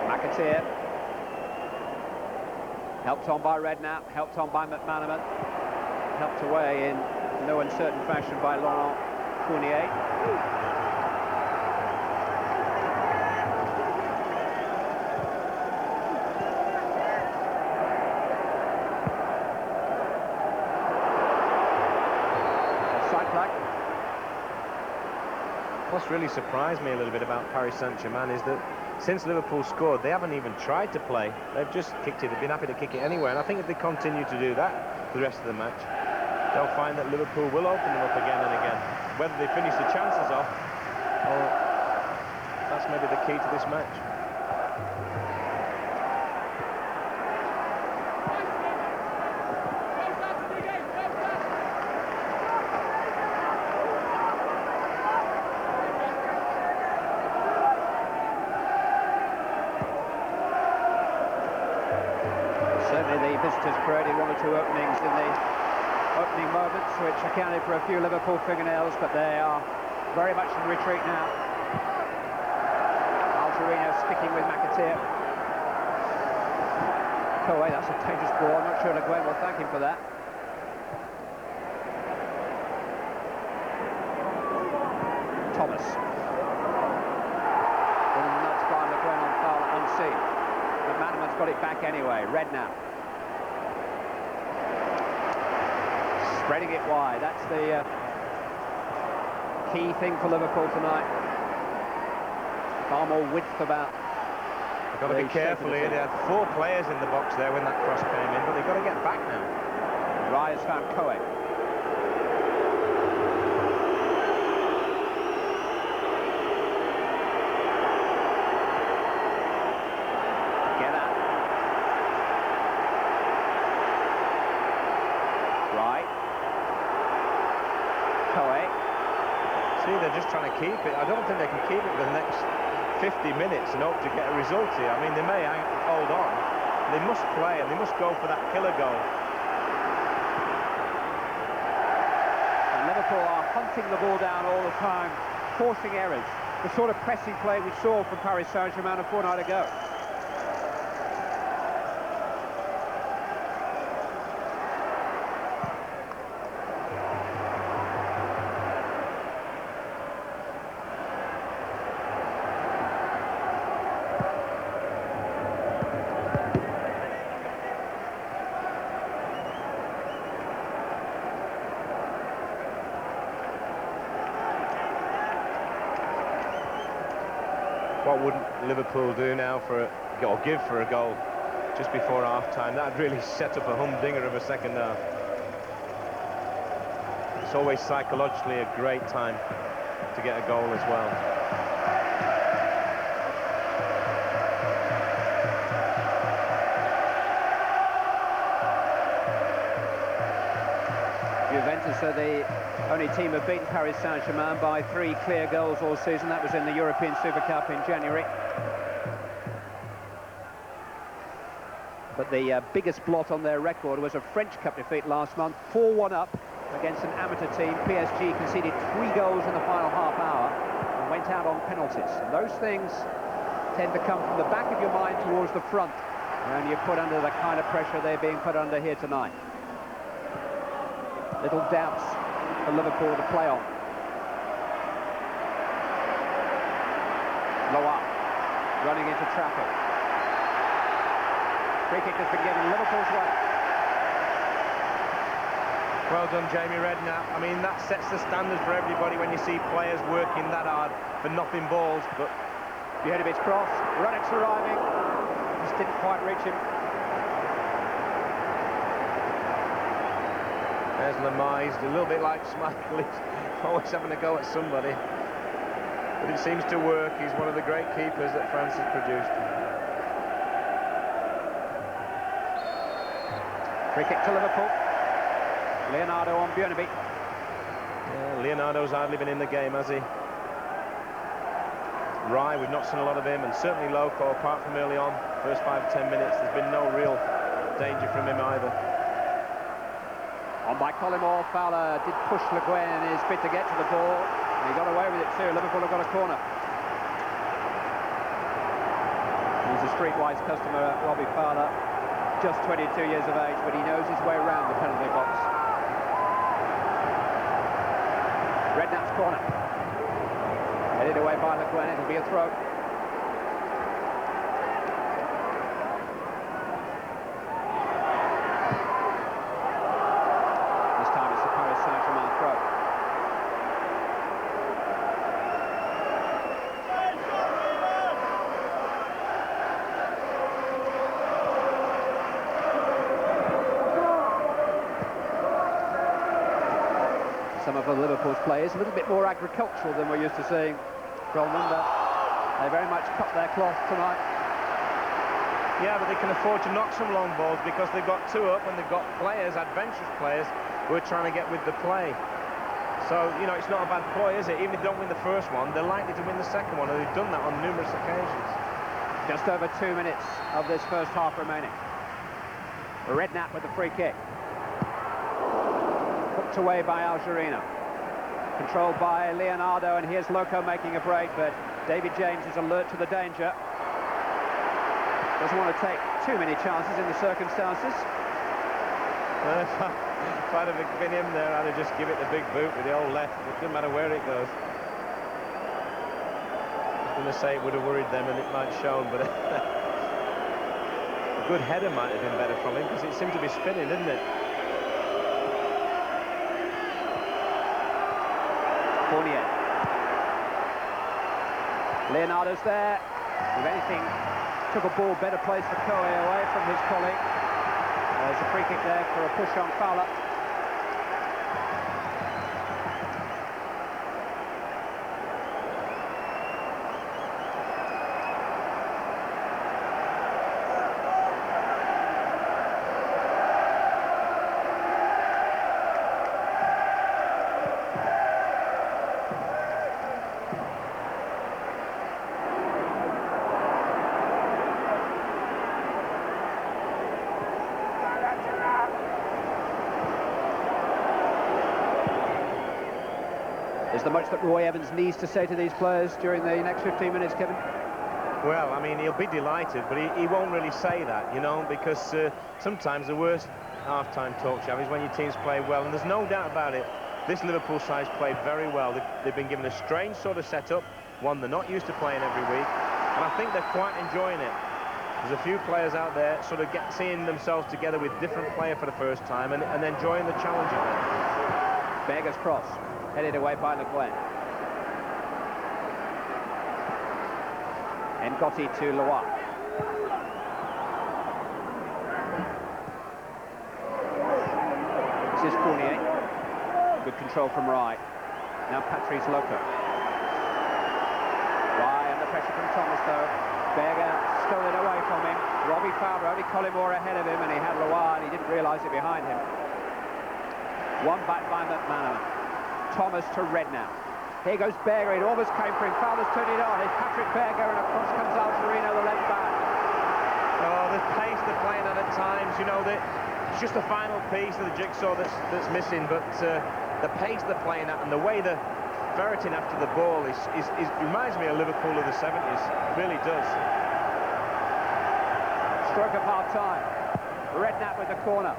McAteer. Helped on by Redknapp, helped on by McManaman. Helped away in no uncertain fashion by Laurent Fournier. Offside flag. What's really surprised me a little bit about Paris Saint-Germain is that since Liverpool scored, they haven't even tried to play. They've just kicked it. They've been happy to kick it anywhere. And I think if they continue to do that for the rest of the match, they'll find that Liverpool will open them up again and again. Whether they finish the chances off, or that's maybe the key to this match. Certainly the visitors created 1 or 2 openings in the opening moments, which accounted for a few Liverpool fingernails, but they are very much in retreat now. Algerino sticking with McAteer. Oh wait, that's a dangerous ball. I'm not sure Le Guen will thank him for that. Thomas. Little nudge by Le Guen on foul unseen. But McManaman's got it back anyway. Redknapp. Spreading it wide. That's the key thing for Liverpool tonight. Far more width about. They've got to be careful here. They had 4 players in the box there when that cross came in, but they've got to get back now. Rai has found Coe. They're just trying to keep it. I don't think they can keep it for the next 50 minutes and hope to get a result here. I mean, they may hold on. They must play and they must go for that killer goal. And Liverpool are hunting the ball down all the time, forcing errors. The sort of pressing play we saw from Paris Saint-Germain a fortnight ago. What would Liverpool do now or give for a goal just before half-time? That'd really set up a humdinger of a second half. It's always psychologically a great time to get a goal as well. Juventus are the only team have beaten Paris Saint-Germain by 3 clear goals all season. That was in the European Super Cup in January. But the biggest blot on their record was a French Cup defeat last month, 4-1 up against an amateur team. PSG conceded 3 goals in the final half hour and went out on penalties. And those things tend to come from the back of your mind towards the front when you're put under the kind of pressure they're being put under here tonight. Little doubts for Liverpool to play on. Loa running into traffic. Free kick has been given Liverpool's way. Well done, Jamie Redknapp. I mean, that sets the standards for everybody when you see players working that hard for nothing balls. But Bjornevic's cross, Ruddock's arriving, just didn't quite reach him. There's Lemay, a little bit like Schmeichel, he's always having a go at somebody. But it seems to work. He's one of the great keepers that France has produced. Free kick to Liverpool. Leonardo on Bjornevic. Yeah, Leonardo's hardly been in the game, has he? Rai, we've not seen a lot of him, and certainly Loco, apart from early on, first 5 to 10 minutes, there's been no real danger from him either. On by Collymore, Fowler did push Le Guen in his bid to get to the ball. And he got away with it too. Liverpool have got a corner. He's a streetwise customer, Robbie Fowler. Just 22 years of age, but he knows his way around the penalty box. Redknapp's corner. Headed away by Le Guen, it'll be a throw. Some of Liverpool's players a little bit more agricultural than we're used to seeing from them, but they very much cut their cloth tonight. Yeah, but they can afford to knock some long balls because they've got 2 up and they've got players, adventurous players, who are trying to get with the play. So, you know, it's not a bad ploy, is it? Even if they don't win the first one, they're likely to win the second one, and they've done that on numerous occasions. Just over 2 minutes of this first half remaining. Redknapp with the free kick. Hooked away by Algerino. Controlled by Leonardo, and here's Loco making a break, but David James is alert to the danger. Doesn't want to take too many chances in the circumstances. If I'd have been him there, I'd have just give it the big boot with the old left. It doesn't matter where it goes. going to say it would have worried them and it might show, but a good header might have been better from him, because it seemed to be spinning, didn't it? Fournier. Leonardo's there. If anything, took a ball better placed for Coe away from his colleague. There's a free kick there for a push on Fowler. Is there much that Roy Evans needs to say to these players during the next 15 minutes, Kevin? Well, I mean, he'll be delighted, but he won't really say that, you know, because sometimes the worst half-time talk show is when your teams play well, and there's no doubt about it. This Liverpool side's played very well. They've been given a strange sort of setup, one they're not used to playing every week, and I think they're quite enjoying it. There's a few players out there sort of seeing themselves together with different player for the first time and enjoying the challenge of it. Berger's cross, headed away by Le Guen. Ngotti to Loire. This is Fournier. Good control from Rai. Now Patrice Loco. Rai under pressure from Thomas though. Berger stole it away from him. Robbie Fowler, only Collymore ahead of him, and he had Loire and he didn't realise it behind him. One back by McManaman. Thomas to Redknapp. Here goes Berger, it almost came for him. Fowler's turned it on. It's Patrick Berger, and across comes Alcerino, the left back. Oh, the pace they're playing at times, you know, it's just the final piece of the jigsaw that's missing, but the pace they're playing at and the way they're ferreting after the ball is reminds me of Liverpool of the 70s. It really does. Stroke of half-time. Redknapp with the corner.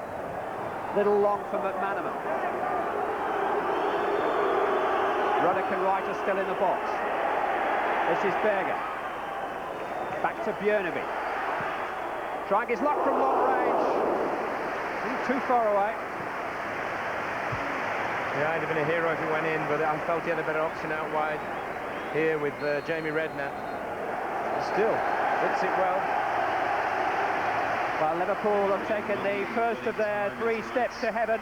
Little long for McManaman. Ruddock and Wright are still in the box. This is Berger. Back to Björneby. Trying his luck from long range. Too far away. Yeah, he'd have been a hero if he went in, but I felt he had a better option out wide here with Jamie Redknapp. Still, hits it well. Well, Liverpool have taken the first of their 3 steps to heaven.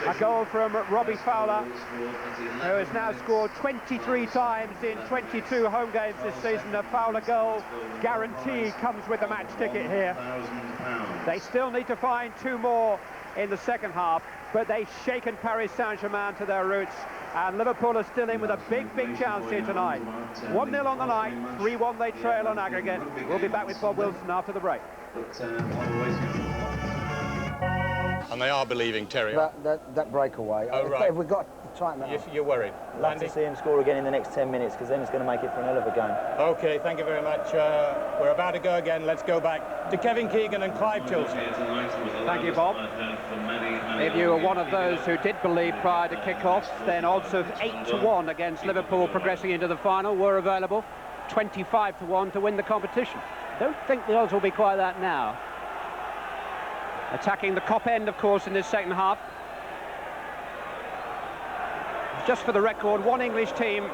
A goal from Robbie Fowler, who has now scored 23 times in 22 home games this season. A Fowler goal guarantee comes with the match ticket here. They still need to find 2 more in the second half, but they've shaken Paris Saint-Germain to their roots, and Liverpool are still in with a big chance here tonight. 1-0 on the night, 3-1 they trail on aggregate. We'll be back with Bob Wilson after the break. And they are believing, Terry. That breakaway. Oh, right. If we got to tighten that up. You're worried. Love to see him score again in the next 10 minutes, because then it's going to make it for an hell of a game. OK, thank you very much. We're about to go again. Let's go back to Kevin Keegan and Clive Chilson. Thank you, Bob. If you were one of those who did believe prior to kick-off, then odds of 8-1 against Liverpool progressing into the final were available. 25-1 to win the competition. Don't think the odds will be quite that now. Attacking the Kop end, of course, in this second half. Just for the record, one English team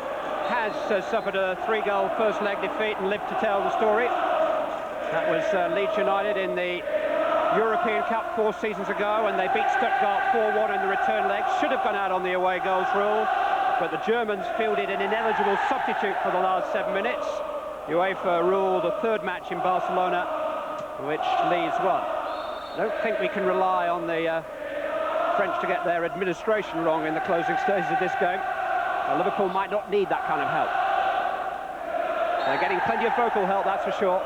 has suffered a 3-goal first leg defeat and lived to tell the story. That was Leeds United in the European Cup 4 seasons ago, and they beat Stuttgart 4-1 in the return leg. Should have gone out on the away goals rule, but the Germans fielded an ineligible substitute for the last 7 minutes. UEFA ruled a 3rd match in Barcelona, which Leeds won. I don't think we can rely on the French to get their administration wrong in the closing stages of this game. Well, Liverpool might not need that kind of help. They're getting plenty of vocal help, that's for sure.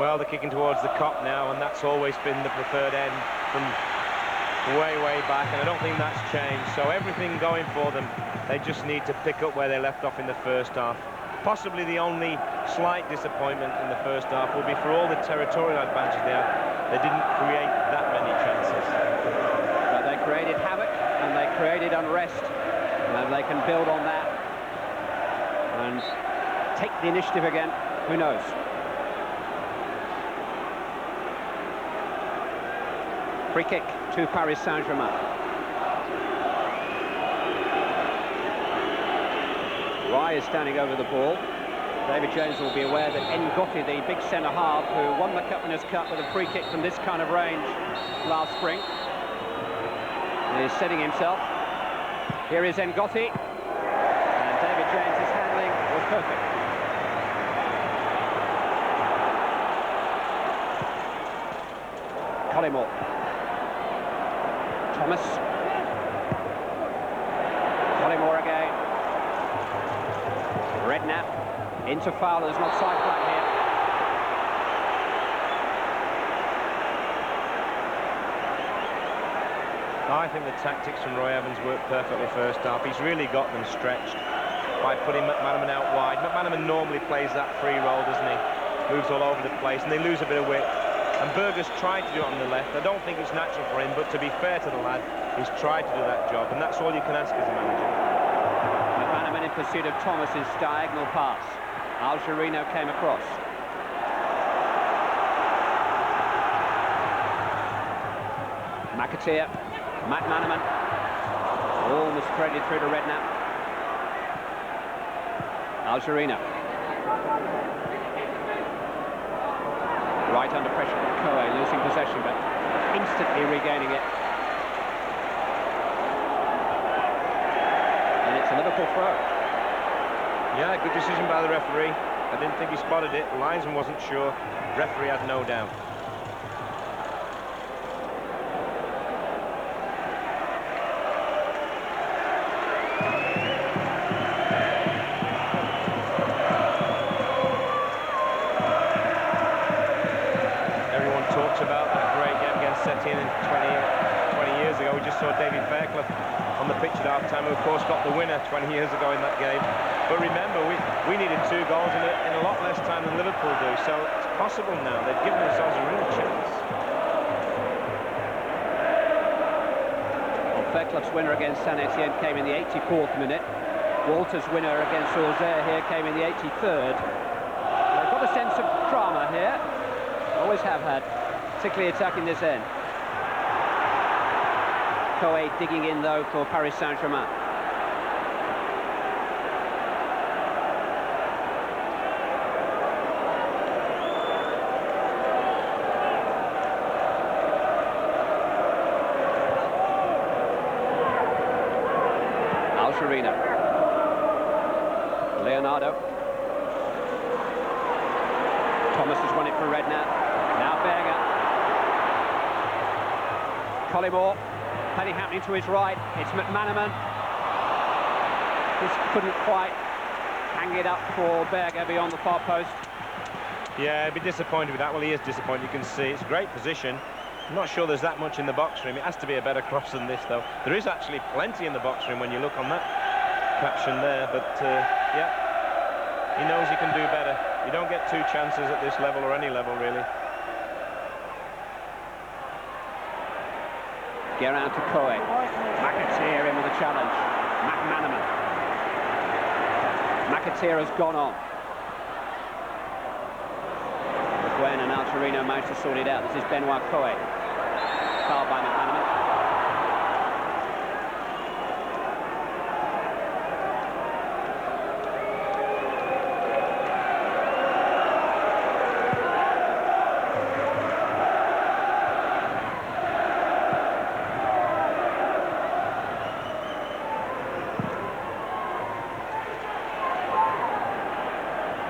Well, they're kicking towards the Kop now, and that's always been the preferred end from way back, and I don't think that's changed. So everything going for them, they just need to pick up where they left off in the first half. Possibly the only slight disappointment in the first half will be for all the territorial advantage they had. They didn't create that many chances. But they created havoc and they created unrest, and they can build on that. and take the initiative again. Who knows? Free kick to Paris Saint-Germain. Rai is standing over the ball. David James will be aware that Ngotti, the big centre-half, who won the Cup Winners' Cup with a free kick from this kind of range last spring, is setting himself. Here is Ngotti, and David James's handling was perfect. Collymore. Thomas. Collymore again. Redknapp. Into Fowler's not side flat here. I think the tactics from Roy Evans worked perfectly first half. He's really got them stretched by putting McManaman out wide. McManaman normally plays that free role, doesn't he? Moves all over the place, and they lose a bit of width. And Berger's tried to do it on the left. I don't think it's natural for him, but to be fair to the lad, he's tried to do that job, and that's all you can ask as a manager. McManaman in pursuit of Thomas's diagonal pass. Algerino came across. McAteer, McManaman, almost threaded through to Redknapp. Algerino. Right under pressure from Coe, losing possession, but instantly regaining it. And it's a Liverpool throw. Yeah, good decision by the referee. I didn't think he spotted it. The linesman wasn't sure. Referee had no doubt. Everyone talks about that great game against Setien 20 years ago. We just saw David Fairclough on the pitch at half-time, who of course got the winner 20 years ago in that game. But remember, we needed 2 goals in a lot less time than Liverpool do, so it's possible now. They've given themselves a real chance. Well, Fairclough's winner against Saint-Etienne came in the 84th minute. Walter's winner against Auxerre here came in the 83rd. They've got a sense of drama here. Always have had, particularly attacking this end. Coe digging in though for Paris Saint-Germain. Algerino. Leonardo. Thomas has won it for Redknapp. Now Berger. Collymore. Plenty happening to his right. It's McManaman. Just couldn't quite hang it up for Berger beyond the far post. Yeah, I'd be disappointed with that. Well, he is disappointed. You can see it's a great position. I'm not sure there's that much in the box room. It has to be a better cross than this, though. There is actually plenty in the box room when you look on that caption there. But, yeah, he knows he can do better. You don't get 2 chances at this level or any level, really. Get around to Coe. McAteer in with a challenge. McManaman. McAteer has gone on. Gwen and Algerino managed to sort it out. This is Benoit Coe. Fouled by McManaman.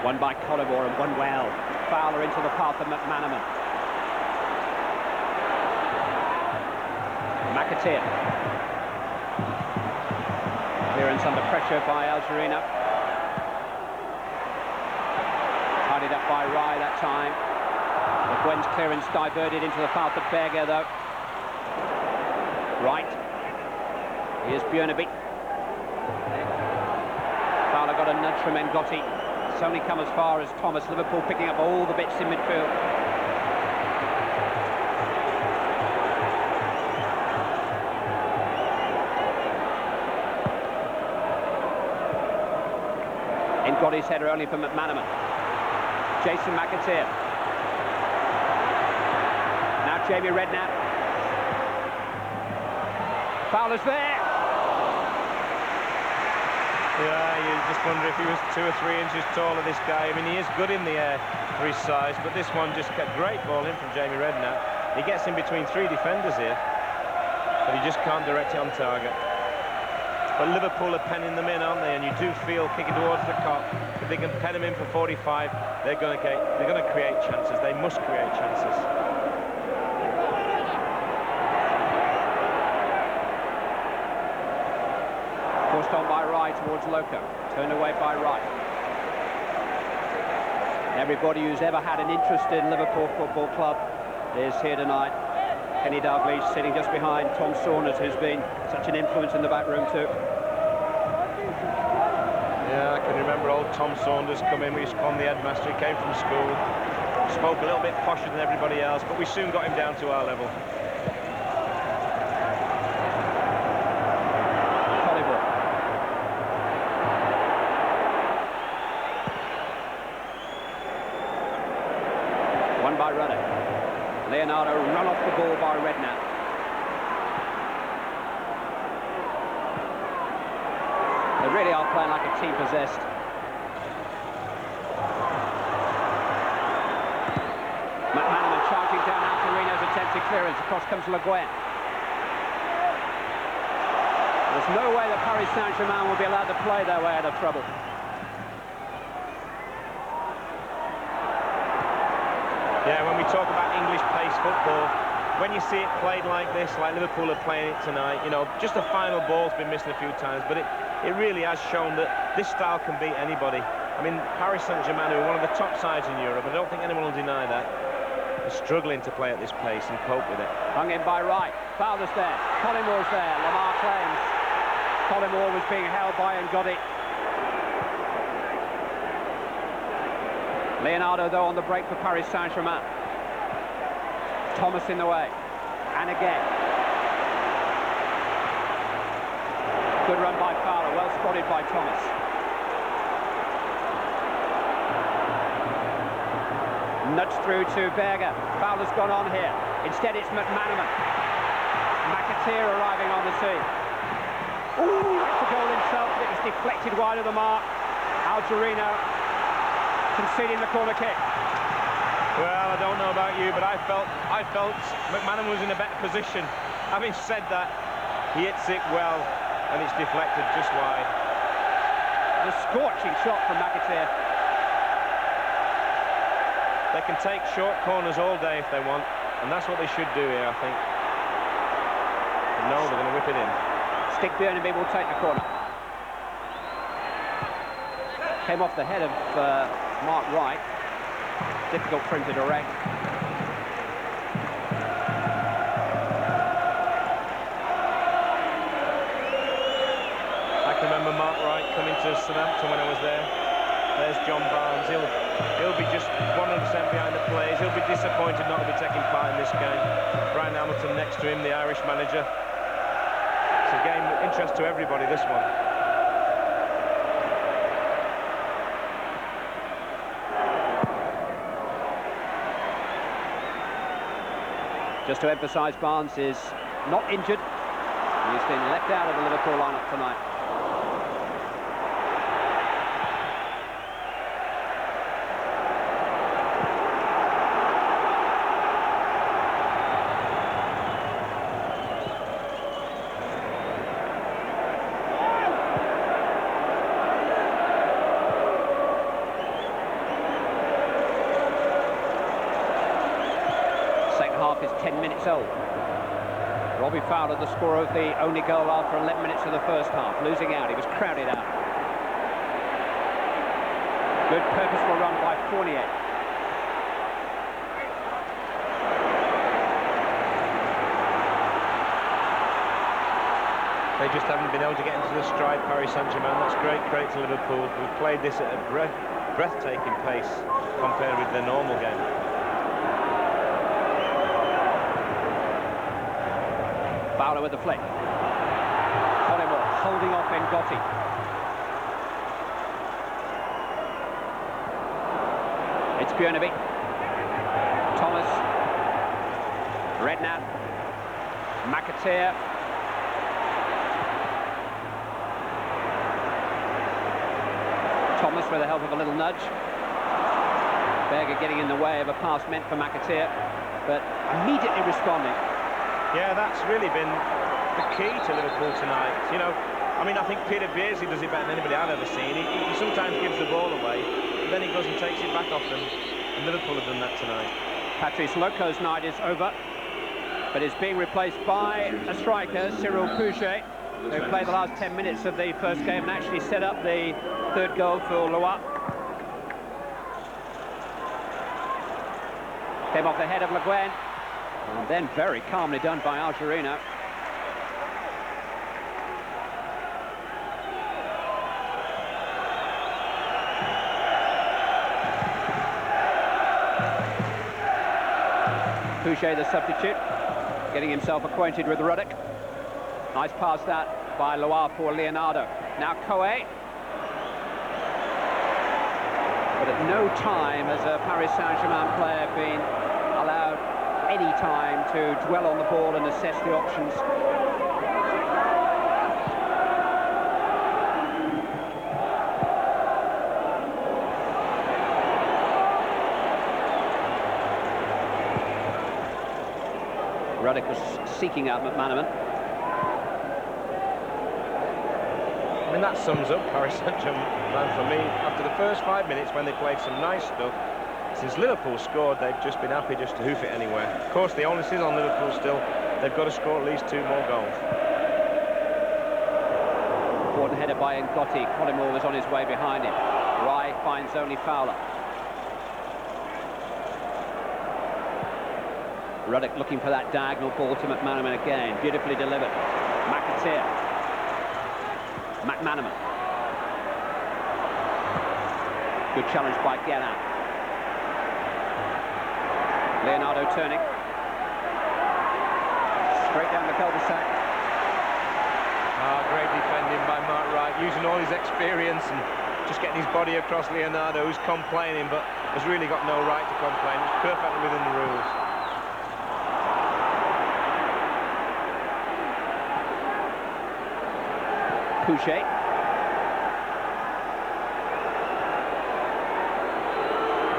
One by Collymore and one well. Fowler into the path of McManaman. McAteer. Clearance under pressure by Algerino. Tidied up by Rai that time. But Gwen's clearance diverted into the path of Berger, though. Right. Here's Björneby. Fowler got a nudge from Ngotti. It's only come as far as Thomas. Liverpool picking up all the bits in midfield. In Goddy's header only for McManaman. Jason McAteer. Now Jamie Redknapp. Fowler's there. Yeah, you just wonder if he was 2 or 3 inches taller, this guy. I mean, he is good in the air for his size, but this one just got great ball in from Jamie Redknapp. He gets in between 3 defenders here, but he just can't direct it on target. But Liverpool are penning them in, aren't they? And you do feel, kicking towards the cop, if they can pen them in for 45, they're going to create chances. They must create chances. Forced on by Wright towards Loco. Turned away by Wright. Everybody who's ever had an interest in Liverpool Football Club is here tonight. Kenny Dalglish sitting just behind Tom Saunders, who's been such an influence in the back room too. Yeah, I can remember old Tom Saunders come in. We used to call him the headmaster. He came from school, spoke a little bit posher than everybody else, but we soon got him down to our level. One by Ruddock. Leonardo run off the ball by Redknapp. They really are playing like a team possessed. McManaman charging down Altorino's attempted clearance. Across comes Le Guen. There's no way that Paris Saint-Germain will be allowed to play their way out of trouble. Yeah, when we talk about English pace football, when you see it played like this, like Liverpool are playing it tonight, you know, just the final ball's been missing a few times, but it really has shown that this style can beat anybody. I mean, Paris Saint-Germain, who are one of the top sides in Europe, I don't think anyone will deny that, are struggling to play at this pace and cope with it. Hung in by Wright. Fowler's there. Collimore's there. Lamar claims. Collimore was being held by and got it. Leonardo, though, on the break for Paris Saint-Germain. Thomas in the way. And again. Good run by Fowler. Well spotted by Thomas. Nudged through to Berger. Fowler's gone on here. Instead, it's McManaman. McAteer arriving on the scene. Ooh, it's a goal himself, but it was deflected wide of the mark. Algerino conceding the corner kick. Well, I don't know about you, but I felt McManaman was in a better position. Having said that, he hits it well, and it's deflected just wide. The scorching shot from McAteer. They can take short corners all day if they want, and that's what they should do here, I think. But no, they're going to whip it in. Stick Bjorneby will take the corner. Came off the head of Mark Wright. Difficult for him to direct. I can remember Mark Wright coming to Southampton when I was there. There's John Barnes. He'll be just 100% behind the players. He'll be disappointed not to be taking part in this game. Brian Hamilton next to him, the Irish manager. It's a game of interest to everybody, this one. Just to emphasise, Barnes is not injured. He's been left out of the Liverpool lineup tonight. Is 10 minutes old. Robbie Fowler, the scorer of the only goal after 11 minutes of the first half, losing out. He was crowded out. Good purposeful run by Fournier. They just haven't been able to get into the stride, Paris Saint-Germain. That's great credit to Liverpool. We've played this at a breathtaking pace compared with their normal game. Fowler with the flick. Collymore holding off Ngotti. It's Björneby. Thomas. Redknapp. McAteer. Thomas with the help of a little nudge. Berger getting in the way of a pass meant for McAteer, but immediately responding. Yeah, that's really been the key to Liverpool tonight. You know, I mean, I think Peter Beardsley does it better than anybody I've ever seen. He sometimes gives the ball away, but then he goes and takes it back off them. And Liverpool have done that tonight. Patrice Loco's night is over, but is being replaced by a striker, Cyril Pouget, who played the last 10 minutes of the first game and actually set up the third goal for Loire. Came off the head of Le Guen, and then very calmly done by Algerino. Pouget, the substitute, getting himself acquainted with Ruddock. Nice pass that by Loire for Leonardo. Now Coe. But at no time has a Paris Saint-Germain player been allowed any time to dwell on the ball and assess the options. Ruddock was seeking out McManaman. I mean, that sums up Paris Saint-Germain for me. After the first 5 minutes, when they played some nice stuff, since Liverpool scored, they've just been happy just to hoof it anywhere. Of course, the onus is on Liverpool still. They've got to score at least 2 more goals. Important header by Ngotti. Collymore was on his way behind him. Rai finds only Fowler. Ruddock looking for that diagonal ball to McManaman again. Beautifully delivered. McAteer. McManaman. Good challenge by Guérin. Leonardo turning. Straight down the cul-de-sac. Great defending by Mark Wright, using all his experience and just getting his body across Leonardo, who's complaining, but has really got no right to complain. It's perfectly within the rules. Pouget.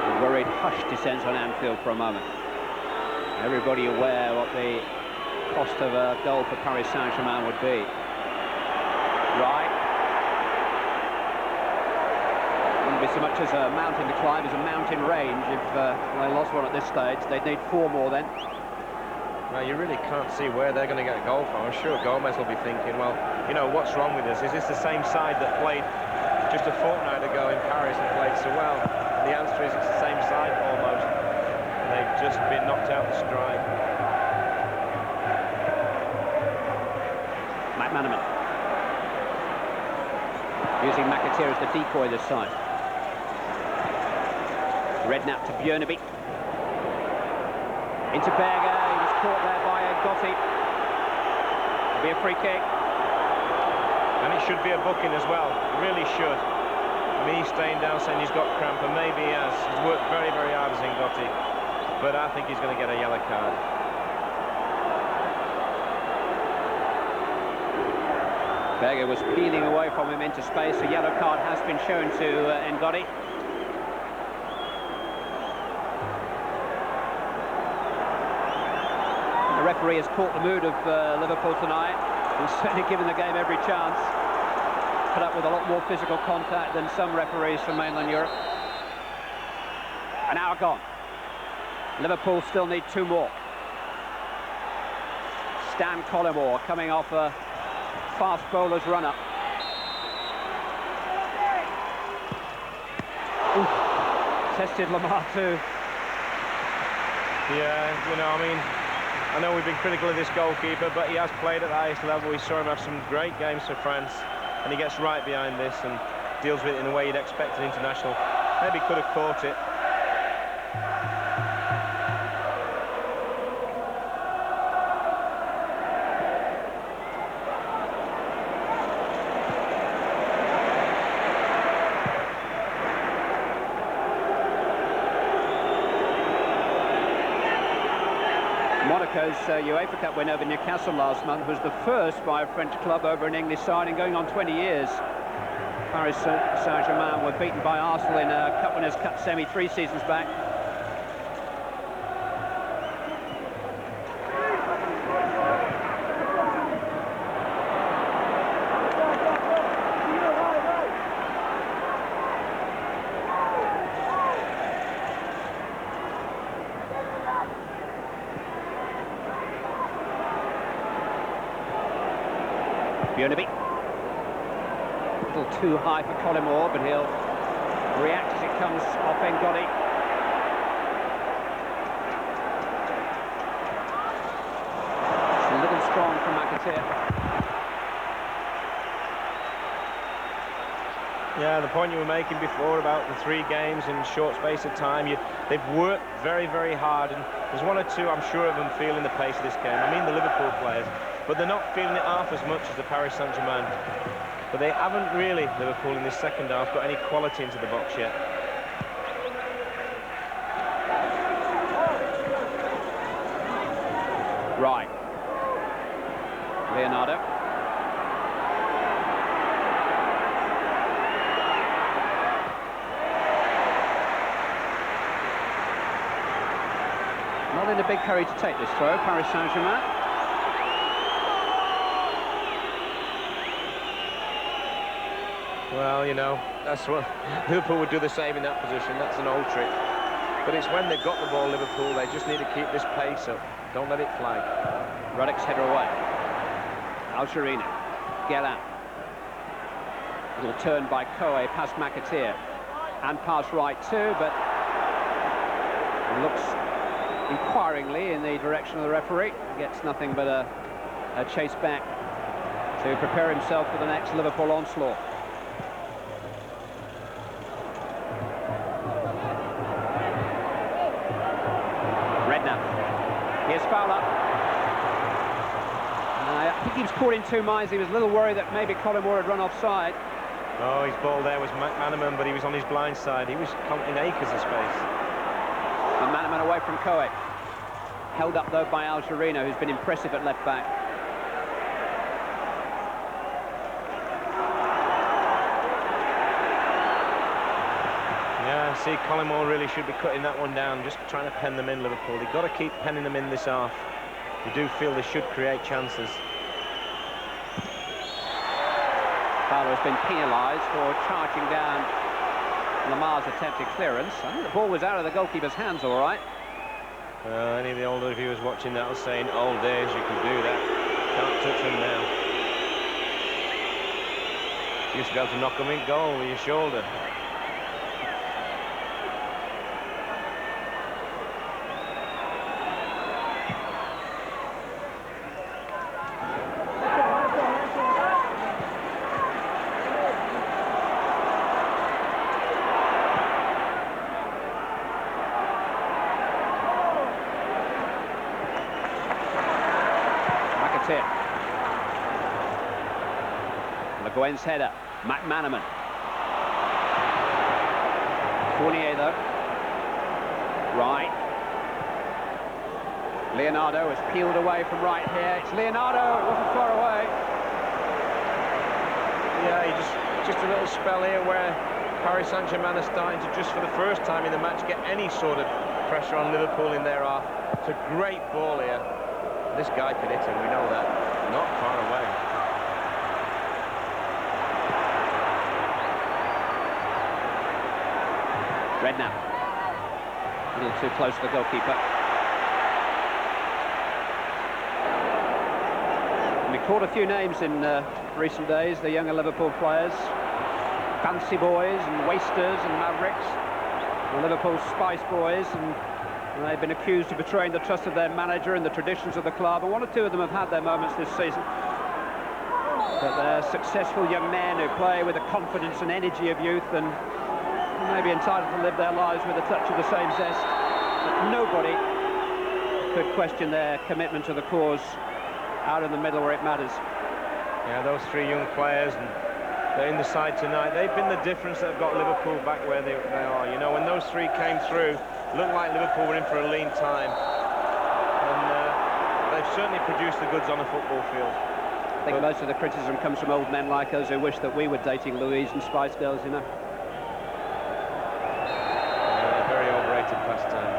A worried hush descends on Anfield for a moment. Everybody aware what the cost of a goal for Paris Saint-Germain would be. Right. Wouldn't be so much as a mountain to climb as a mountain range. If they lost one at this stage, they'd need 4 more then. Well, you really can't see where they're going to get a goal from. I'm sure Gomez will be thinking, well, you know, what's wrong with us? Is this the same side that played just a fortnight ago in Paris and played so well? And the answer is it's the same side almost. They've just been knocked out of stride. McManaman. Using McAteer as the decoy this time. Redknapp to Björneby. Into Berger. He was caught there by Ngotti. It'll be a free kick. And it should be a booking as well. It really should. I mean, he's staying down saying he's got cramp, and maybe he has. He's worked very, very hard as Ngotti. But I think he's going to get a yellow card. Berger was peeling away from him into space. A yellow card has been shown to Ngotti. The referee has caught the mood of Liverpool tonight. He's certainly given the game every chance. Put up with a lot more physical contact than some referees from mainland Europe. An hour gone. Liverpool still need 2 more. Stan Collymore coming off a fast bowler's run-up. Tested Lamar too. Yeah, you know, I mean, I know we've been critical of this goalkeeper, but he has played at the highest level. We saw him have some great games for France, and he gets right behind this and deals with it in the way you'd expect an international. Maybe could have caught it. Monaco's UEFA Cup win over Newcastle last month was the first by a French club over an English side in going on 20 years. Paris Saint-Germain were beaten by Arsenal in a Cup Winners' Cup semi 3 seasons back. Bjornaby. A little too high for Collymore, but he'll react as it comes off Ngodi. It's a little strong from McAteer. Yeah, the point you were making before about the 3 games in a short space of time, they've worked very, very hard, and there's 1 or 2, I'm sure, of them feeling the pace of this game. I mean the Liverpool players, but they're not feeling it half as much as the Paris Saint-Germain. But they haven't really, Liverpool, in this second half, got any quality into the box yet. Right. Leonardo. Not in a big hurry to take this throw, Paris Saint-Germain. Well, you know, that's what Liverpool would do the same in that position. That's an old trick. But it's when they've got the ball, Liverpool, they just need to keep this pace up. Don't let it flag. Ruddock's header away. Algerina. Guérin. Little turn by Coe past McAteer. And pass right too, but looks inquiringly in the direction of the referee. Gets nothing but a chase back to prepare himself for the next Liverpool onslaught. Here's Fowler. I think he was caught in 2 minds. He was a little worried that maybe Collymore had run offside. Oh, his ball there was McManaman, but he was on his blind side. He was in acres of space. And McManaman away from Coe. Held up, though, by Algerino, who's been impressive at left back. Yeah, see, Collymore really should be cutting that one down, just trying to pen them in, Liverpool. They've got to keep penning them in this half. We do feel they should create chances. Fowler has been penalised for charging down Lamar's attempted clearance. I think the ball was out of the goalkeeper's hands, all right. Any of the older viewers watching that are saying, old days, you can do that. Can't touch them now. You used to be able to knock them in goal with your shoulder. Le Guen's header, McManaman. Fournier, though. Right. Leonardo has peeled away from right here. It's Leonardo, it wasn't far away. Yeah, just a little spell here where Paris Saint-Germain are starting to, just for the first time in the match, get any sort of pressure on Liverpool in their half. It's a great ball here. This guy can hit him, we know that. Not far away. Redknapp. A little too close to the goalkeeper. We caught a few names in recent days, the younger Liverpool players. Fancy boys and wasters and mavericks. The Liverpool Spice Boys, and they've been accused of betraying the trust of their manager and the traditions of the club, and 1 or 2 of them have had their moments this season. But they're successful young men who play with the confidence and energy of youth, and may be entitled to live their lives with a touch of the same zest. But nobody could question their commitment to the cause out in the middle where it matters. Yeah, those 3 young players, and they're in the side tonight. They've been the difference that have got Liverpool back where they are. You know, when those 3 came through, it looked like Liverpool were in for a lean time. And they've certainly produced the goods on a football field. I think most of the criticism comes from old men like us who wish that we were dating Louise and Spice Girls, you know. Very overrated pastime.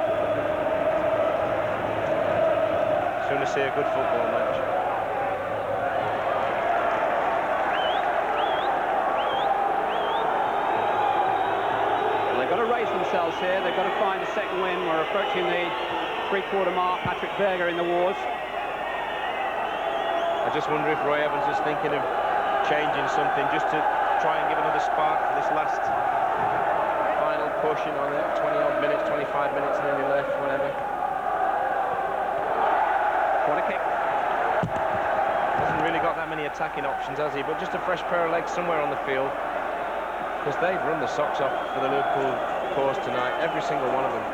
Soon to see a good football match. Well, they've got to raise themselves here. They've got to find a second win. We're approaching the three-quarter mark. Patrick Berger in the wars. I just wonder if Roy Evans is thinking of changing something just to try and give another spark for this last final push, you know, 20-odd minutes, 25 minutes nearly left, whatever. Corner kick. Hasn't really got that many attacking options, has he? But just a fresh pair of legs somewhere on the field, because they've run the socks off for the Liverpool cause tonight, every single one of them.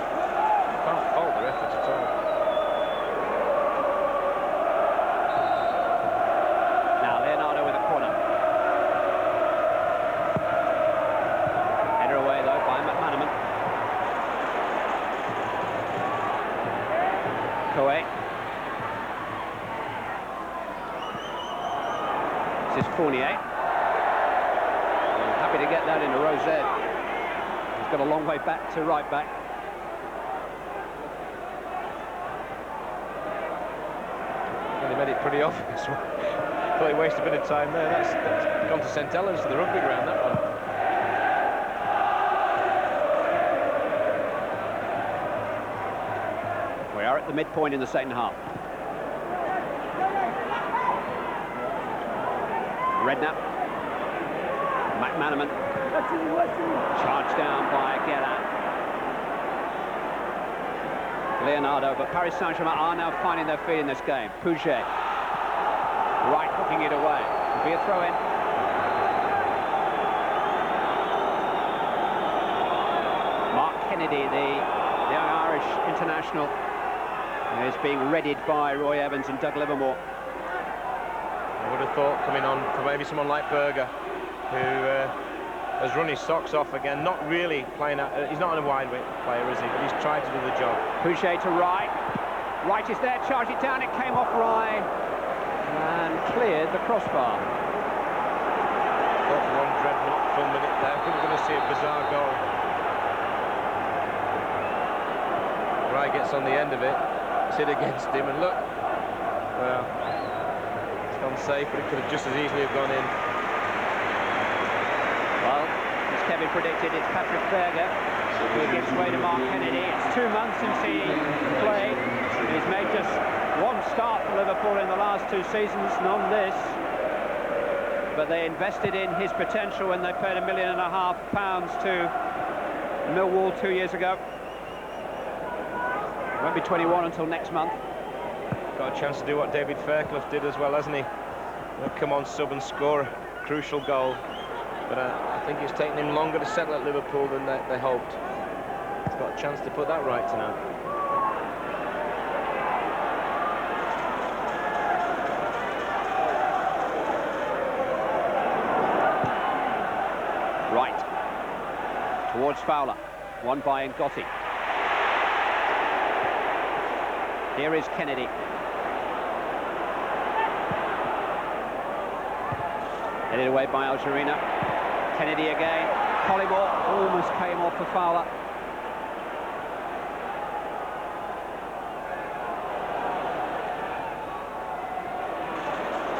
Can't fault their efforts at all. This is Fournier. Happy to get that into Rosette. He's got a long way back to right back. Well, he made it pretty obvious. Thought he wasted a bit of time there. That's gone to St Helens, to the rugby ground, that one. We are at the midpoint in the second half. Redknapp. McManaman. Charged down by Guerra. Leonardo, but Paris Saint-Germain are now finding their feet in this game. Puget. Right, hooking it away. Could be a throw-in. Mark Kennedy, the young Irish international, is being readied by Roy Evans and Doug Livermore. I would have thought coming on for maybe someone like Berger, who has run his socks off again, not really playing out, he's not a wide width player, is he? But he's tried to do the job. Puget to Wright. Wright is there, charged it down, it came off Rye and cleared the crossbar. Thought for one dreadnought minute there, we were going to see a bizarre goal. Rye gets on the end of it, it's hit against him, and look, well, unsafe, but it could have just as easily have gone in. Well, as Kevin predicted, it's Patrick Berger who gives way to Mark Kennedy. It's 2 months since he played. He's made just one start for Liverpool in the last 2 seasons, none this. But they invested in his potential when they paid £1.5 million to Millwall 2 years ago. Won't be 21 until next month. Got a chance to do what David Fairclough did as well, hasn't he? Come on, sub and score a crucial goal. But I think it's taken him longer to settle at Liverpool than they hoped. He's got a chance to put that right tonight. Right. Towards Fowler. Won by Ngotti. Here is Kennedy. Headed away by Algerina. Kennedy again. Collymore almost came off for Fowler.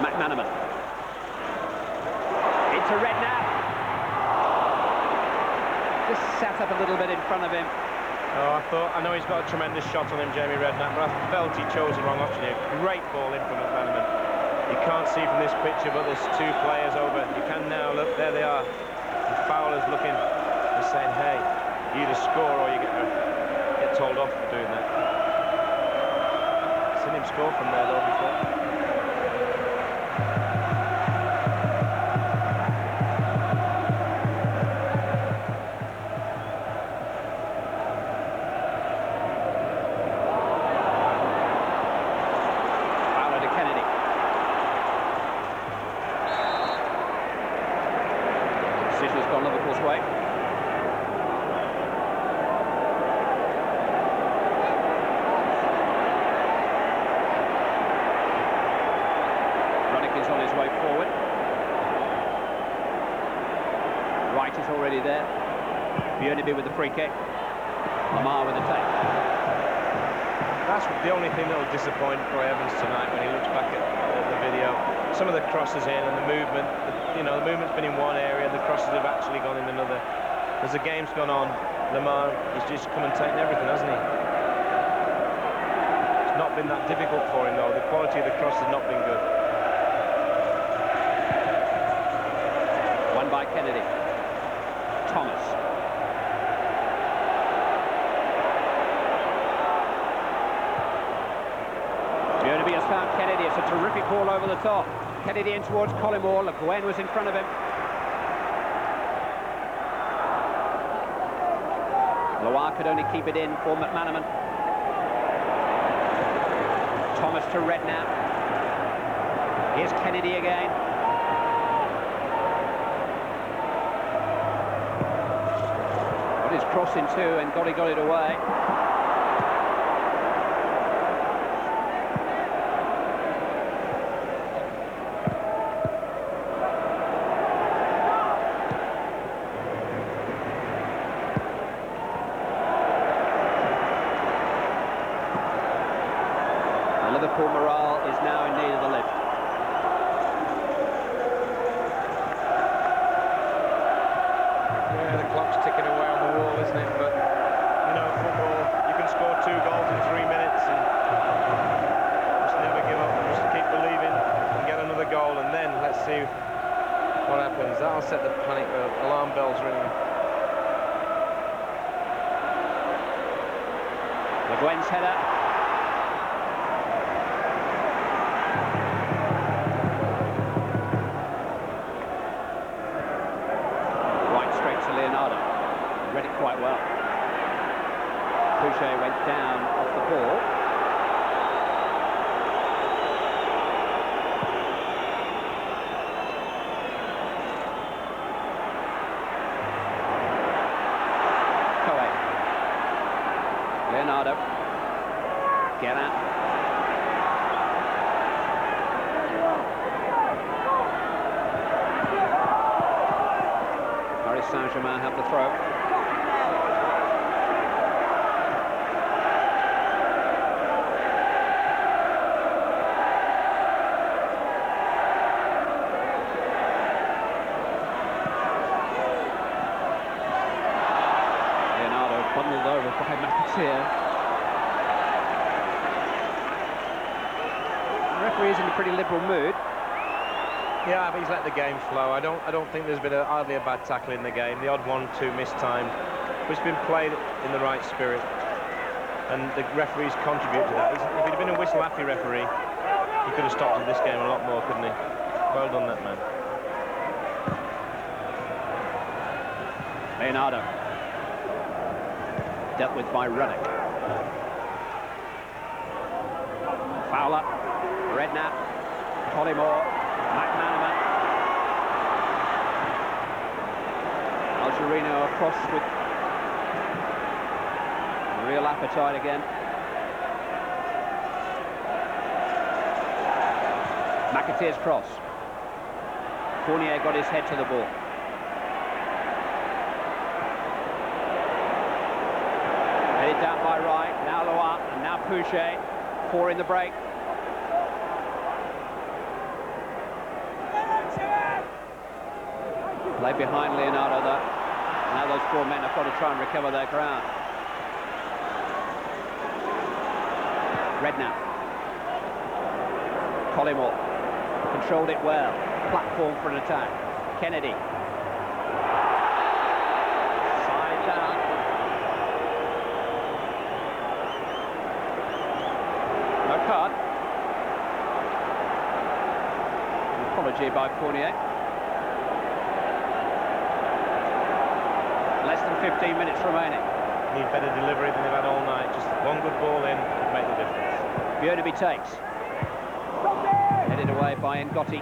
McManaman. Into Redknapp. Just sat up a little bit in front of him. Oh, I know he's got a tremendous shot on him, Jamie Redknapp, but I felt he chose the wrong option here. Great ball in from McManaman. You can't see from this picture, but there's 2 players over. You can now look, there they are. And Fowler's looking, he's saying, hey, you either score or you get told off for doing that. I've seen him score from there though before. way forward. Wright is already there. Bjørneby with the free kick. Lamar with the take. That's the only thing that will disappoint Roy Evans tonight when he looks back at the video. Some of the crosses in and the movement, the movement's been in one area and the crosses have actually gone in another. As the game's gone on, Lamar has just come and taken everything, hasn't he? It's not been that difficult for him, though. The quality of the cross has not been good. Won by Kennedy. Thomas. Bjørneby has found Kennedy. It's a terrific ball over the top. Kennedy in towards Collymore. Le Guen was in front of him. Loire could only keep it in for McManaman. Thomas to Redknapp. Here's Kennedy again. Got his cross in too, and got it away. Liverpool morale is now in need of the lift. Yeah, the clock's ticking away on the wall, isn't it? But, football, you can score 2 goals in 3 minutes and just never give up, just keep believing and get another goal, and then let's see what happens. That'll set the panic alarm bells ringing. Le Guen's header. Read it quite well. Pouchet went down off the ball. Coe. Leonardo. Guérin. Paris Saint-Germain have the throw. Bundled over by McAteer. The referee's in a pretty liberal mood. Yeah, but he's let the game flow. I don't think there's been hardly a bad tackle in the game. The odd 1-2 mistimed, but it's been played in the right spirit, and the referees contribute to that. If he'd been a whistle-happy referee, he could have stopped this game a lot more, couldn't he? Well done, that man. Leonardo. Dealt with by Ruddock. Fowler, Redknapp, Collymore, McManaman. Algerino across with real appetite again. McAteer's cross. Fournier got his head to the ball. Headed down by Wright, now Loire, and now Pouchet. 4 in the break. Play behind Leonardo, though. Now those 4 men have got to try and recover their ground. Redknapp. Collymore. Controlled it well. Platform for an attack. Kennedy. Side down. No card. An apology by Fournier. Less than 15 minutes remaining. Need better delivery than they've had all night. Just one good ball in could make the difference. Bjørneby takes. Headed away by Ngotti.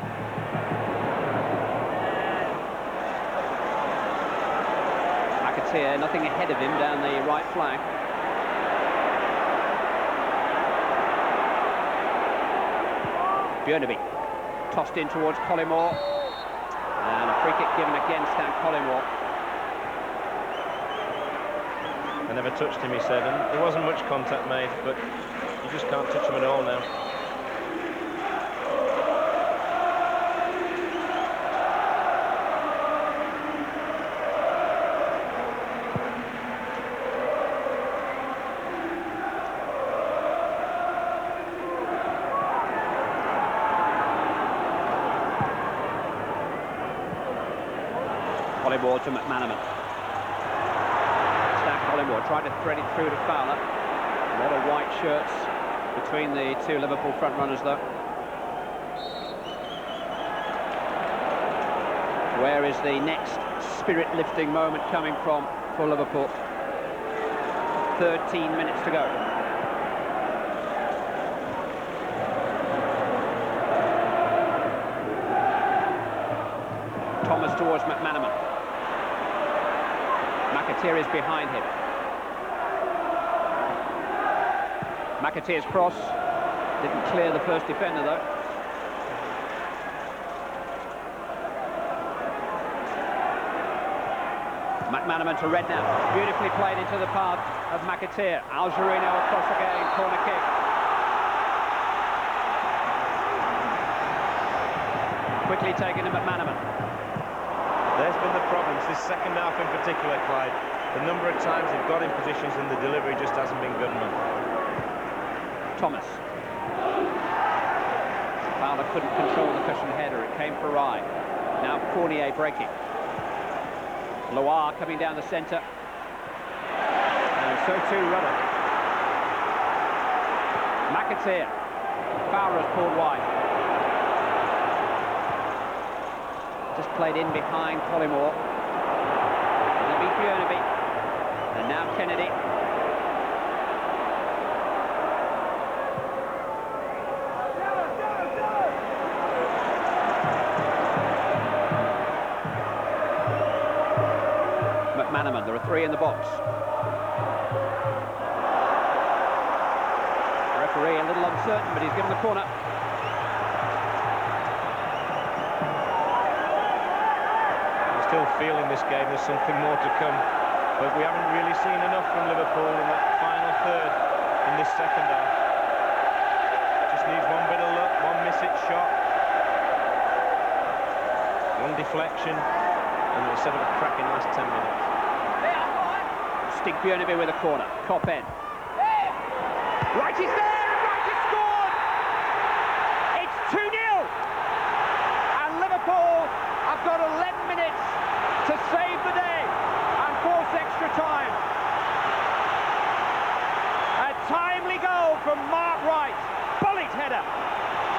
McAteer, nothing ahead of him down the right flank. Bjørneby. tossed in towards Collymore. And a free kick given against Dan Collymore. I never touched him, he said, and there wasn't much contact made, but you just can't touch him at all now. Collymore to McManaman. Stan Collymore tried to thread it through to Fowler. A lot of white shirts between the two Liverpool front runners, though. Where is the next spirit-lifting moment coming from for Liverpool? 13 minutes to go. Thomas towards McManaman. McAteer is behind him. McAteer's cross didn't clear the first defender, though. McManaman to Redknapp. Beautifully played into the path of McAteer. Algerino across again, corner kick. Quickly taken to McManaman. There's been the problems this second half in particular, Clyde. The number of times they've got in positions and the delivery just hasn't been good enough. Thomas. Fowler couldn't control the cushion header. It came for Rye. Now Fournier breaking. Loire coming down the centre. And so too Ruddock. McAteer. Fowler has pulled wide. Just played in behind Collymore. It'll be Björneby. And now Kennedy. McManaman, there are three in the box. Referee a little uncertain, but he's given the corner. Still feeling this game, there's something more to come, but we haven't really seen enough from Liverpool in that final third in this second half. Just needs one bit of luck, one miss-it shot, one deflection, and we'll set up a cracking last 10 minutes. Stig Björneby with a corner, top end. Wright is there, and Wright has scored! It's 2-0! And Liverpool have got 11 minutes to save the day and force extra time. A timely goal from Mark Wright. Bullet header.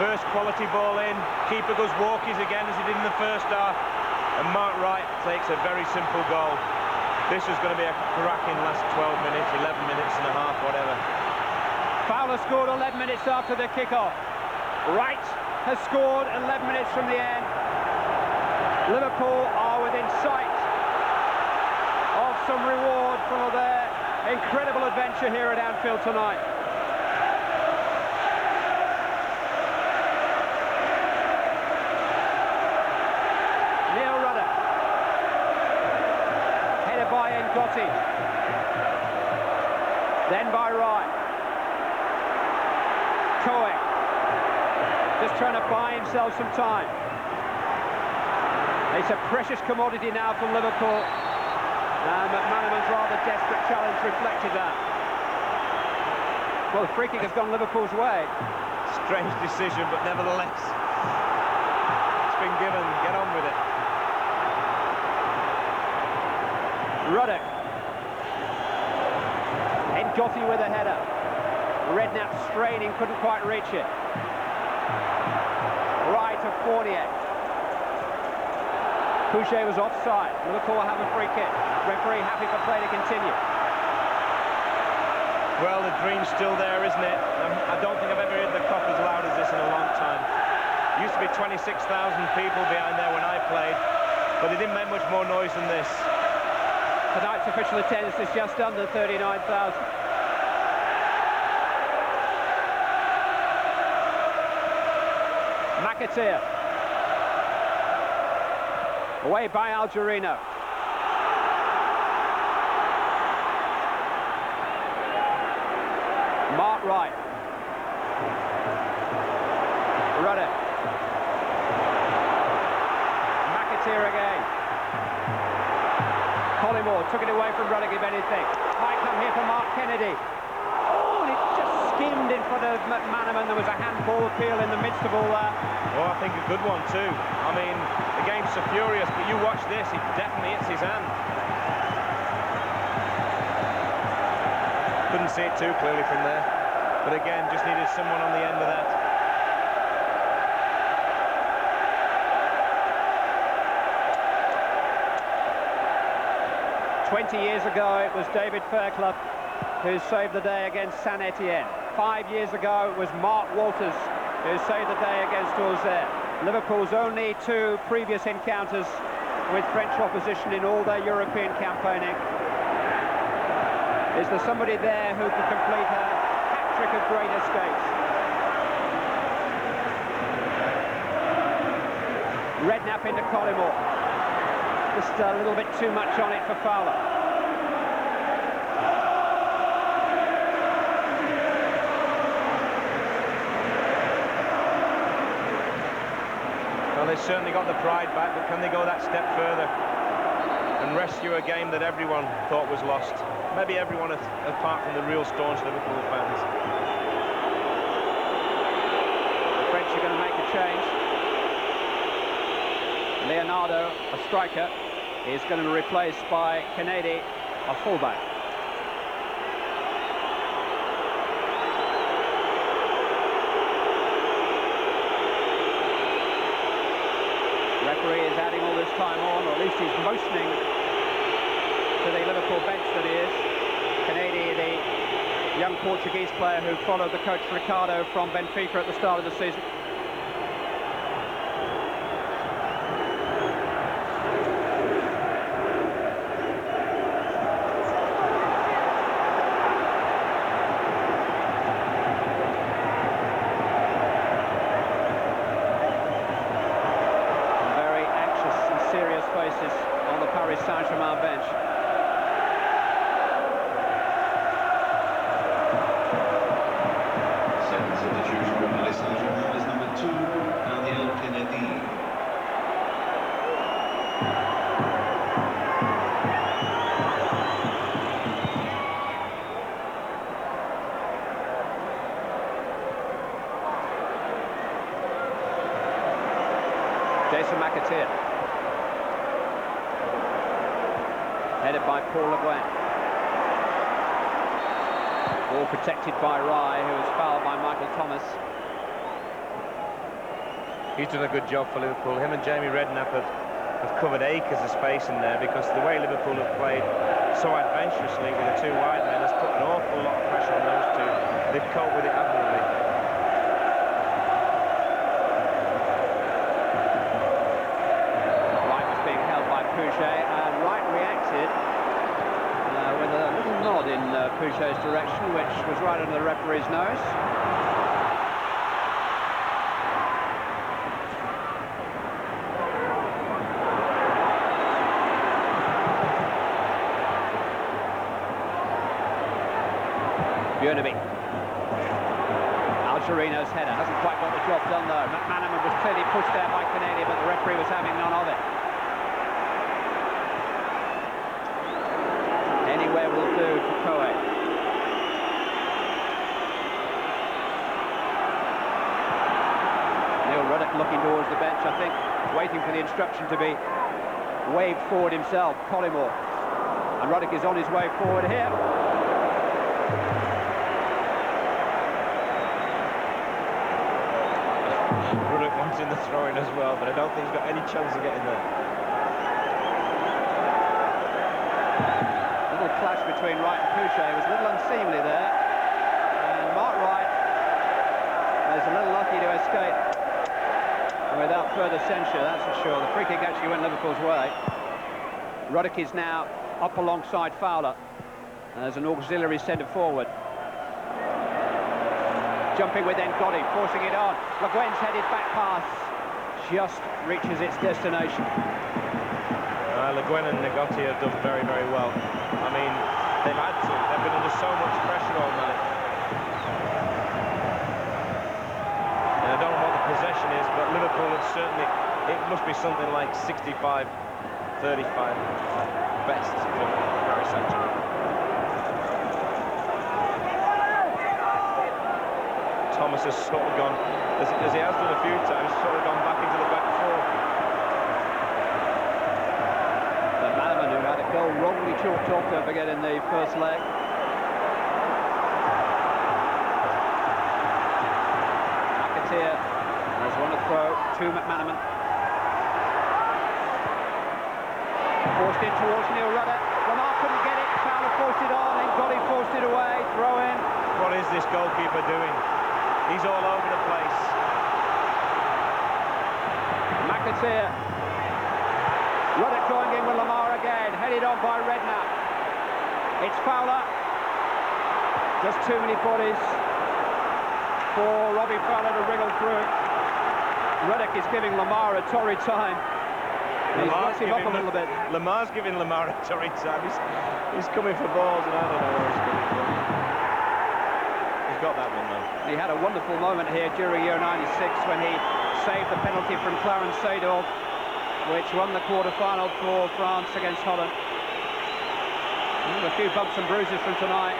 First quality ball in, keeper goes walkies again as he did in the first half, and Mark Wright takes a very simple goal. This is going to be a cracking last 12 minutes, 11 minutes and a half, whatever. Fowler scored 11 minutes after the kick-off. Wright has scored 11 minutes from the end. Liverpool are within sight of some reward for their incredible adventure here at Anfield tonight. Neil Ruddock. Headed by Ngotti. Then by Rye. Coe. Just trying to buy himself some time. It's a precious commodity now from Liverpool, and McManaman's rather desperate challenge reflected that. Well, the free kick has gone Liverpool's way. Strange decision, but nevertheless, it's been given. Get on with it. Ruddock. Ngotti with a header. Redknapp straining, couldn't quite reach it. Right to Fournier. Pouchet was offside. Liverpool have a free kick. Referee happy for play to continue. Well, the dream's still there, isn't it? I don't think I've ever heard the cough as loud as this in a long time. Used to be 26,000 people behind there when I played, but they didn't make much more noise than this. Tonight's official attendance is just under 39,000. McAteer. Away by Algerino. Mark Wright. Ruddock. McAteer again. Collymore took it away from Ruddock, if anything. Might come here for Mark Kennedy. Oh, and it just skimmed in front of McManaman. There was a handball appeal in the midst of all that. Oh, I think a good one too. I mean, the game's so furious, but you watch this, it definitely hits his hand. Couldn't see it too clearly from there. But again, just needed someone on the end of that. 20 years ago, it was David Fairclough who saved the day against Saint Etienne. 5 years ago, it was Mark Walters who saved the day against Auxerre. Liverpool's only 2 previous encounters with French opposition in all their European campaigning. Is there somebody there who can complete a hat-trick of great escapes? Redknapp into Collymore. Just a little bit too much on it for Fowler. Well, they've certainly got the pride back, but can they go that step further and rescue a game that everyone thought was lost? Maybe everyone apart from the real staunch Liverpool fans. The French are going to make a change. Leonardo, a striker, is going to be replaced by Kennedy, a fullback. Referee is adding all this time on, or at least he's motioning to the Liverpool bench that he is. Kennedy, the young Portuguese player who followed the coach Ricardo from Benfica at the start of the season. On the Paris Saint-Germain bench. Second substitution from Paris Saint-Germain is number 2, Daniel Kennedy. Jason McAteer. Headed by Paul Le Guen. Ball protected by Rye, who was fouled by Michael Thomas. He's done a good job for Liverpool. Him and Jamie Redknapp have covered acres of space in there, because the way Liverpool have played so adventurously with the 2 wide men has put an awful lot of pressure on those 2. They've coped with it admirably. Wright was being held by Pouget, and Wright reacted with a little nod in Pouget's direction, which was right under the referee's nose. Bjornaby. Algerino's header hasn't quite got the job done though. McManaman was clearly pushed there by Kennedy, but the referee was having none of it. Anywhere will do for Coe. Neil Ruddock looking towards the bench, I think, waiting for the instruction to be waved forward himself. Collymore. And Ruddock is on his way forward here. Ruddock wants in the throw-in as well, but I don't think he's got any chance of getting there. Little clash between Wright and Pouget was a little unseemly there. And Mark Wright is a little lucky to escape without further censure, that's for sure. The free kick actually went Liverpool's way. Ruddock is now up alongside Fowler as an auxiliary centre forward. Jumping with Ngotti, forcing it on. Le Guen's headed back pass just reaches its destination. Le Guen and Negotti have done very, very well. I mean, they've had to. They've been under so much pressure all night. And I don't know what the possession is, but Liverpool have certainly, it must be something like 65-35 best for Paris Saint-Germain. Thomas has sort of gone, as he has done a few times, sort of gone back into the back four. The Manaman, who had a goal wrongly chalked off, don't forget, in the first leg. McAteer has won a throw to McManaman. Forced in towards Neil Rudder. Lamar couldn't get it. Fowler forced it on, and Gotti forced it away. Throw in. What is this goalkeeper doing? He's all over the place. McAteer. Ruddock going in with Lamar again, headed on by Redknapp. It's Fowler. Just too many bodies for Robbie Fowler to wriggle through. Ruddock is giving Lamar a torrid time. He's locked him up a little bit. Lamar's giving Lamar a torrid time. He's coming for balls, and I don't know where he's coming from. He's got that one, though. He had a wonderful moment here during Euro 96 when he saved the penalty from Clarence Seedorf, which won the quarter-final for France against Holland. A few bumps and bruises from tonight.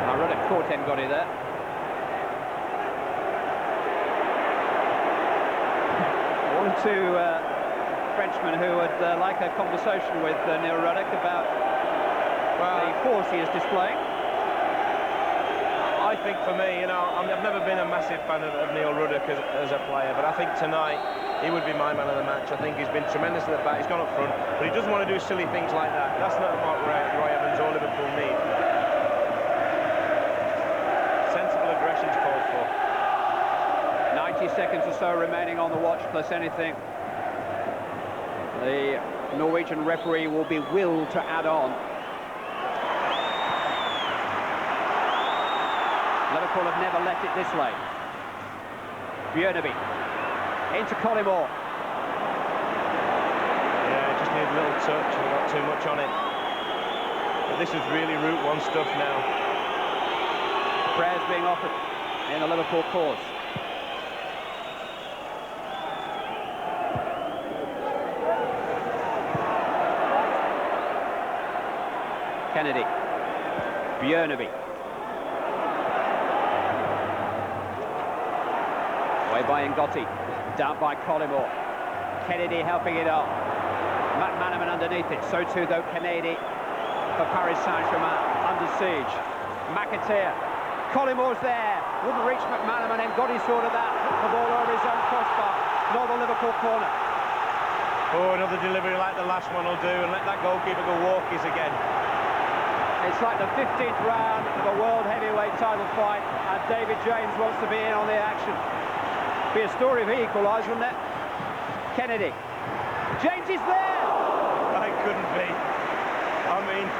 Now Ruddock caught Ngotti there. One or two Frenchmen who would like a conversation with Neil Ruddock about the force he is displaying. I think for me, you know, I've never been a massive fan of Neil Ruddock as a player, but I think tonight he would be my man of the match. I think he's been tremendous at the back. He's gone up front, but he doesn't want to do silly things like that. That's not what Roy Evans or Liverpool need. Sensible aggression's called for. 90 seconds or so remaining on the watch, plus anything. The Norwegian referee will be willed to add on. Liverpool have never left it this late. Bjørneby into Collymore. Yeah, just needs a little touch and not too much on it. But this is really Route 1 stuff now. Prayers being offered in the Liverpool cause. Kennedy. Bjørneby. Away by Ngotti. Down by Collymore. Kennedy helping it up. McManaman underneath it. So too, though, Kennedy for Paris Saint-Germain. Under siege. McAteer. Collymore's there. Wouldn't reach McManaman. Ngotti sorted that. The ball over his own crossbar. Nor the Liverpool corner. Oh, another delivery like the last one will do, and let that goalkeeper go walkies again. It's like the 15th round of a world heavyweight title fight, and David James wants to be in on the action. Be a story if he equalised, wouldn't it? Kennedy. James is there! It couldn't be. I mean,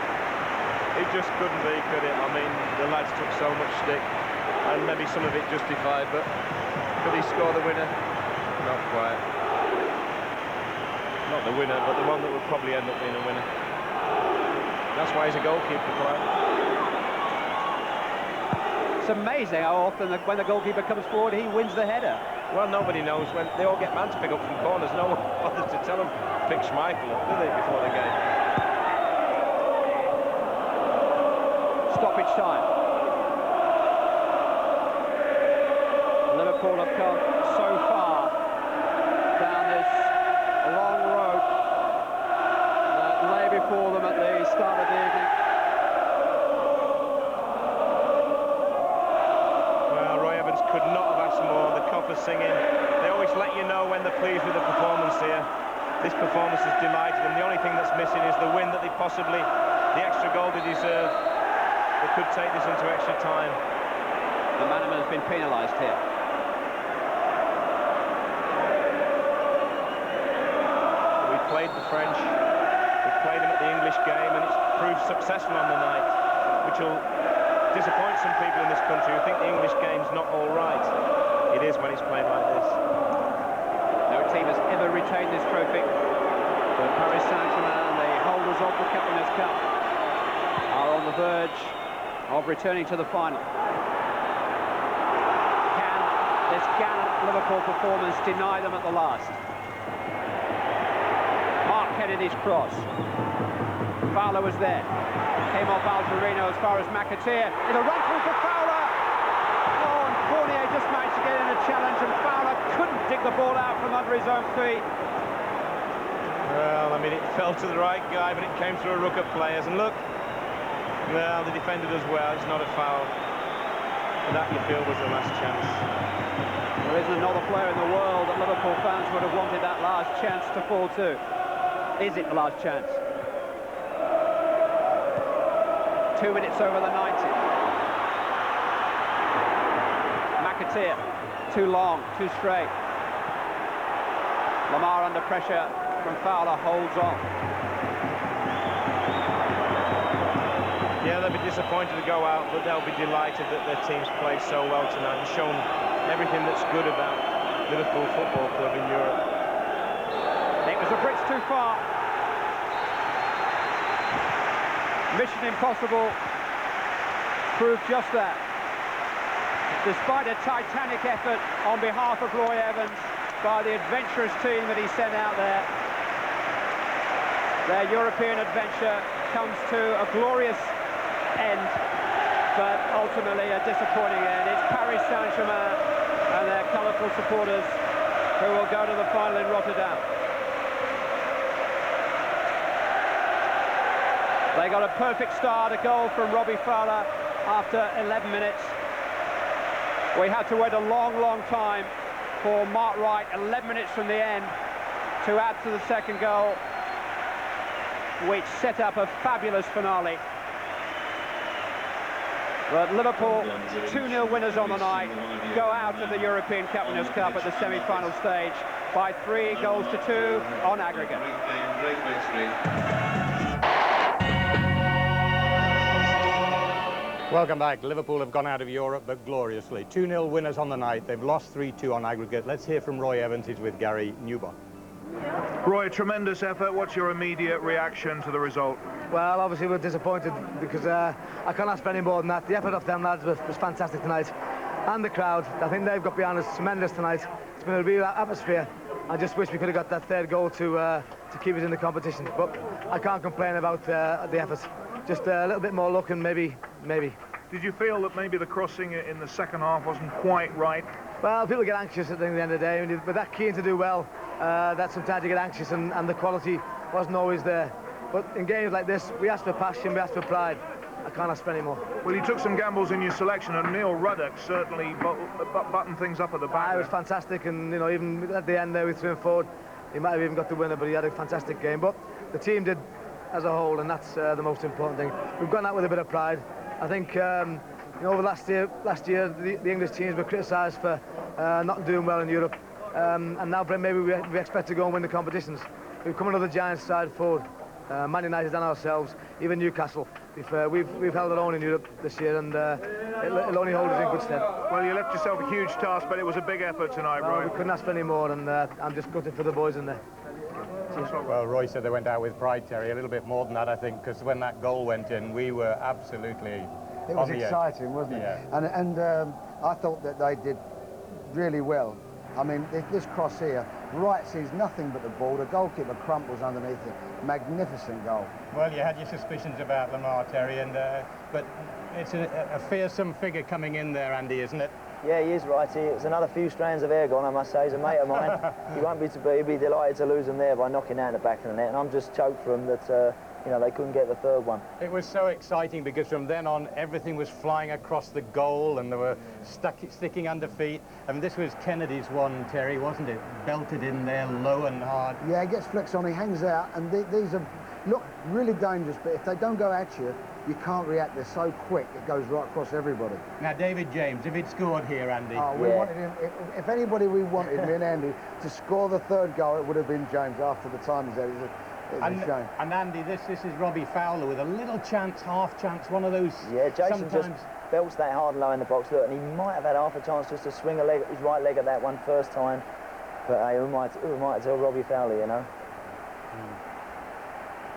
it just couldn't be, could it? I mean, the lads took so much stick, and maybe some of it justified, but could he score the winner? Not quite. Not the winner, but the one that would probably end up being a winner. That's why he's a goalkeeper player. It's amazing how often when the goalkeeper comes forward, he wins the header. Well, nobody knows when they all get man to pick up from corners. No one bothers to tell them pick Schmeichel up, do they, before the game? Stoppage time. Liverpool have come so far down this long road that lay before them at the start of the evening. Well, Roy Evans could not have asked more. The coppers singing. They always let you know when they're pleased with the performance here. This performance has delighted them. The only thing that's missing is the win that they possibly, the extra goal they deserve. They could take this into extra time. The McManaman has been penalised here. We played the French, we played them at the English game, and it's proved successful on the night, which will disappoint some people in this country who think the English game's not all right. it is when he's playing like this. No team has ever retained this trophy, but Paris Saint-Germain, the holders of the Captain's Cup, are on the verge of returning to the final. Can this gallant Liverpool performance deny them at the last? Mark Kennedy's cross. Fowler was there. Came off Algerino as far as McAteer. It'll run through for Fowler. Oh, and Fournier just managed to get in a challenge, and Fowler couldn't dig the ball out from under his own feet. Well, I mean, it fell to the right guy, but it came through a ruck of players. And look, well, the defender does well. It's not a foul. And that, you feel, was the last chance. There isn't another player in the world that Liverpool fans would have wanted that last chance to fall to. Is it the last chance? 2 minutes over the 90. McAteer, too long, too straight. Lamar under pressure from Fowler, holds on. Yeah, they'll be disappointed to go out, but they'll be delighted that their team's played so well tonight and shown everything that's good about Liverpool Football Club in Europe. It was a bridge too far. Mission impossible proved just that. Despite a titanic effort on behalf of Roy Evans by the adventurous team that he sent out there, their European adventure comes to a glorious end, but ultimately a disappointing end. It's Paris Saint-Germain and their colourful supporters who will go to the final in Rotterdam. They got a perfect start, a goal from Robbie Fowler after 11 minutes. We had to wait a long, long time for Mark Wright, 11 minutes from the end, to add to the second goal, which set up a fabulous finale. But Liverpool, 2-0 winners on the night, go out of the European Captain's Cup at the semi-final stage by 3 goals to 2 on aggregate. Welcome back. Liverpool have gone out of Europe, but gloriously. 2-0 winners on the night. They've lost 3-2 on aggregate. Let's hear from Roy Evans. He's with Gary Newbon. Roy, tremendous effort. What's your immediate reaction to the result? Well, obviously we're disappointed because I can't ask for any more than that. The effort of them lads was fantastic tonight. And the crowd, I think they've got behind us tremendous tonight. It's been a real atmosphere. I just wish we could have got that third goal to keep us in the competition. But I can't complain about the effort. Just a little bit more luck and maybe. Did you feel that maybe the crossing in the second half wasn't quite right? Well, people get anxious at the end of the day. But that keen to do well, that sometimes you get anxious and the quality wasn't always there. But in games like this, we ask for passion, we ask for pride. I can't ask for any more. Well, you took some gambles in your selection, and Neil Ruddock certainly buttoned things up at the back. It was fantastic, and you know, even at the end there with 3-4, he might have even got the winner, but he had a fantastic game. But the team did as a whole, and that's the most important thing. We've gone out with a bit of pride. I think you know, over last year the English teams were criticised for not doing well in Europe, and now maybe we expect to go and win the competitions. We've come another giant stride forward. Man United and ourselves, even Newcastle. We've held our own in Europe this year, and it'll only hold us in good stead. Well, you left yourself a huge task, but it was a big effort tonight, Roy. We couldn't ask for any more, and I'm just gutted for the boys in there. Well, Roy said they went out with pride, Terry. A little bit more than that, I think, because when that goal went in, we were absolutely It was exciting, wasn't it? Yeah. And I thought that they did really well. I mean, this cross here, Wright sees nothing but the ball. The goalkeeper crumples underneath it. Magnificent goal. Well, you had your suspicions about Lamar, Terry, but it's a fearsome figure coming in there, Andy, isn't it? Yeah, he is right. It's another few strands of hair gone, I must say. He's a mate of mine. He'd be delighted to lose them there by knocking out the back of the net. And I'm just choked for him that you know, they couldn't get the third one. It was so exciting because from then on everything was flying across the goal and they were sticking under feet. And this was Kennedy's one, Terry, wasn't it? Belted in there low and hard. Yeah, he gets flicks on, he hangs out, and these are look really dangerous, but if they don't go at you, you can't react. They're so quick, it goes right across everybody. Now, David James, if he'd scored here, Andy. Oh, we wanted him, if anybody we wanted, me and Andy, to score the third goal, it would have been James after the time he's had. It's a shame. And Andy, this is Robbie Fowler with a little chance, half chance, one of those. Yeah, Jason sometimes... belts that hard and low in the box. Look, and he might have had half a chance just to swing his right leg at that one first time. But hey, who might tell Robbie Fowler, you know?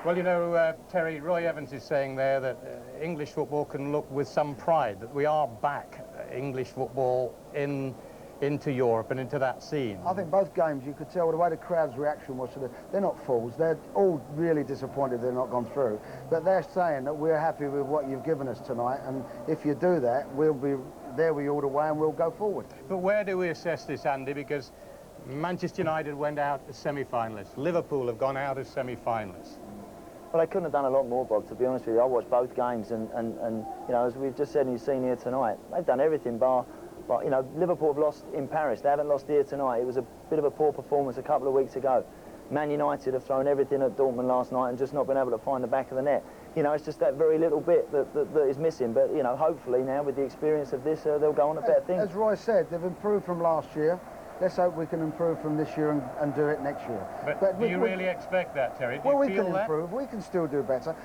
Well, you know, Terry, Roy Evans is saying there that English football can look with some pride that we are back, English football, into Europe and into that scene. I think both games, you could tell the way the crowd's reaction was to they're not fools. They're all really disappointed they're not gone through. But they're saying that we're happy with what you've given us tonight, and if you do that, we'll be there with you all the way and we'll go forward. But where do we assess this, Andy? Because Manchester United went out as semi-finalists. Liverpool have gone out as semi-finalists. Well, they couldn't have done a lot more, Bob, to be honest with you. I watched both games and you know, as we've just said and you've seen here tonight, they've done everything bar, you know, Liverpool have lost in Paris. They haven't lost here tonight. It was a bit of a poor performance a couple of weeks ago. Man United have thrown everything at Dortmund last night and just not been able to find the back of the net. You know, it's just that very little bit that is missing. But, you know, hopefully now with the experience of this, they'll go on to better things. As Roy said, they've improved from last year. Let's hope we can improve from this year and do it next year. But do you really expect that, Terry? Do well, you feel we can improve. We can still do better.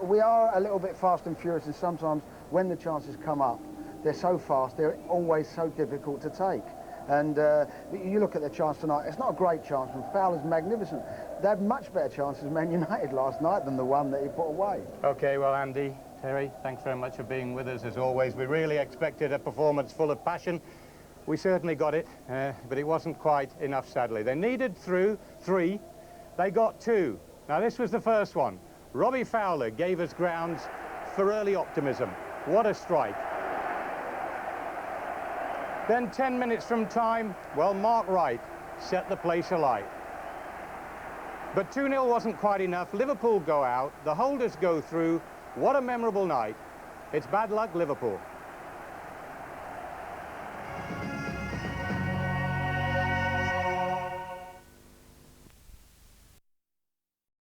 We are a little bit fast and furious, and sometimes when the chances come up, they're so fast, they're always so difficult to take. And you look at the chance tonight, it's not a great chance from Fowler's magnificent. They had much better chances Man United last night than the one that he put away. OK, well, Andy, Terry, thanks very much for being with us as always. We really expected a performance full of passion. We certainly got it, but it wasn't quite enough, sadly. They needed three, they got two. Now, this was the first one. Robbie Fowler gave us grounds for early optimism. What a strike. Then 10 minutes from time, well, Mark Wright set the place alight. But 2-0 wasn't quite enough. Liverpool go out, the holders go through. What a memorable night. It's bad luck, Liverpool.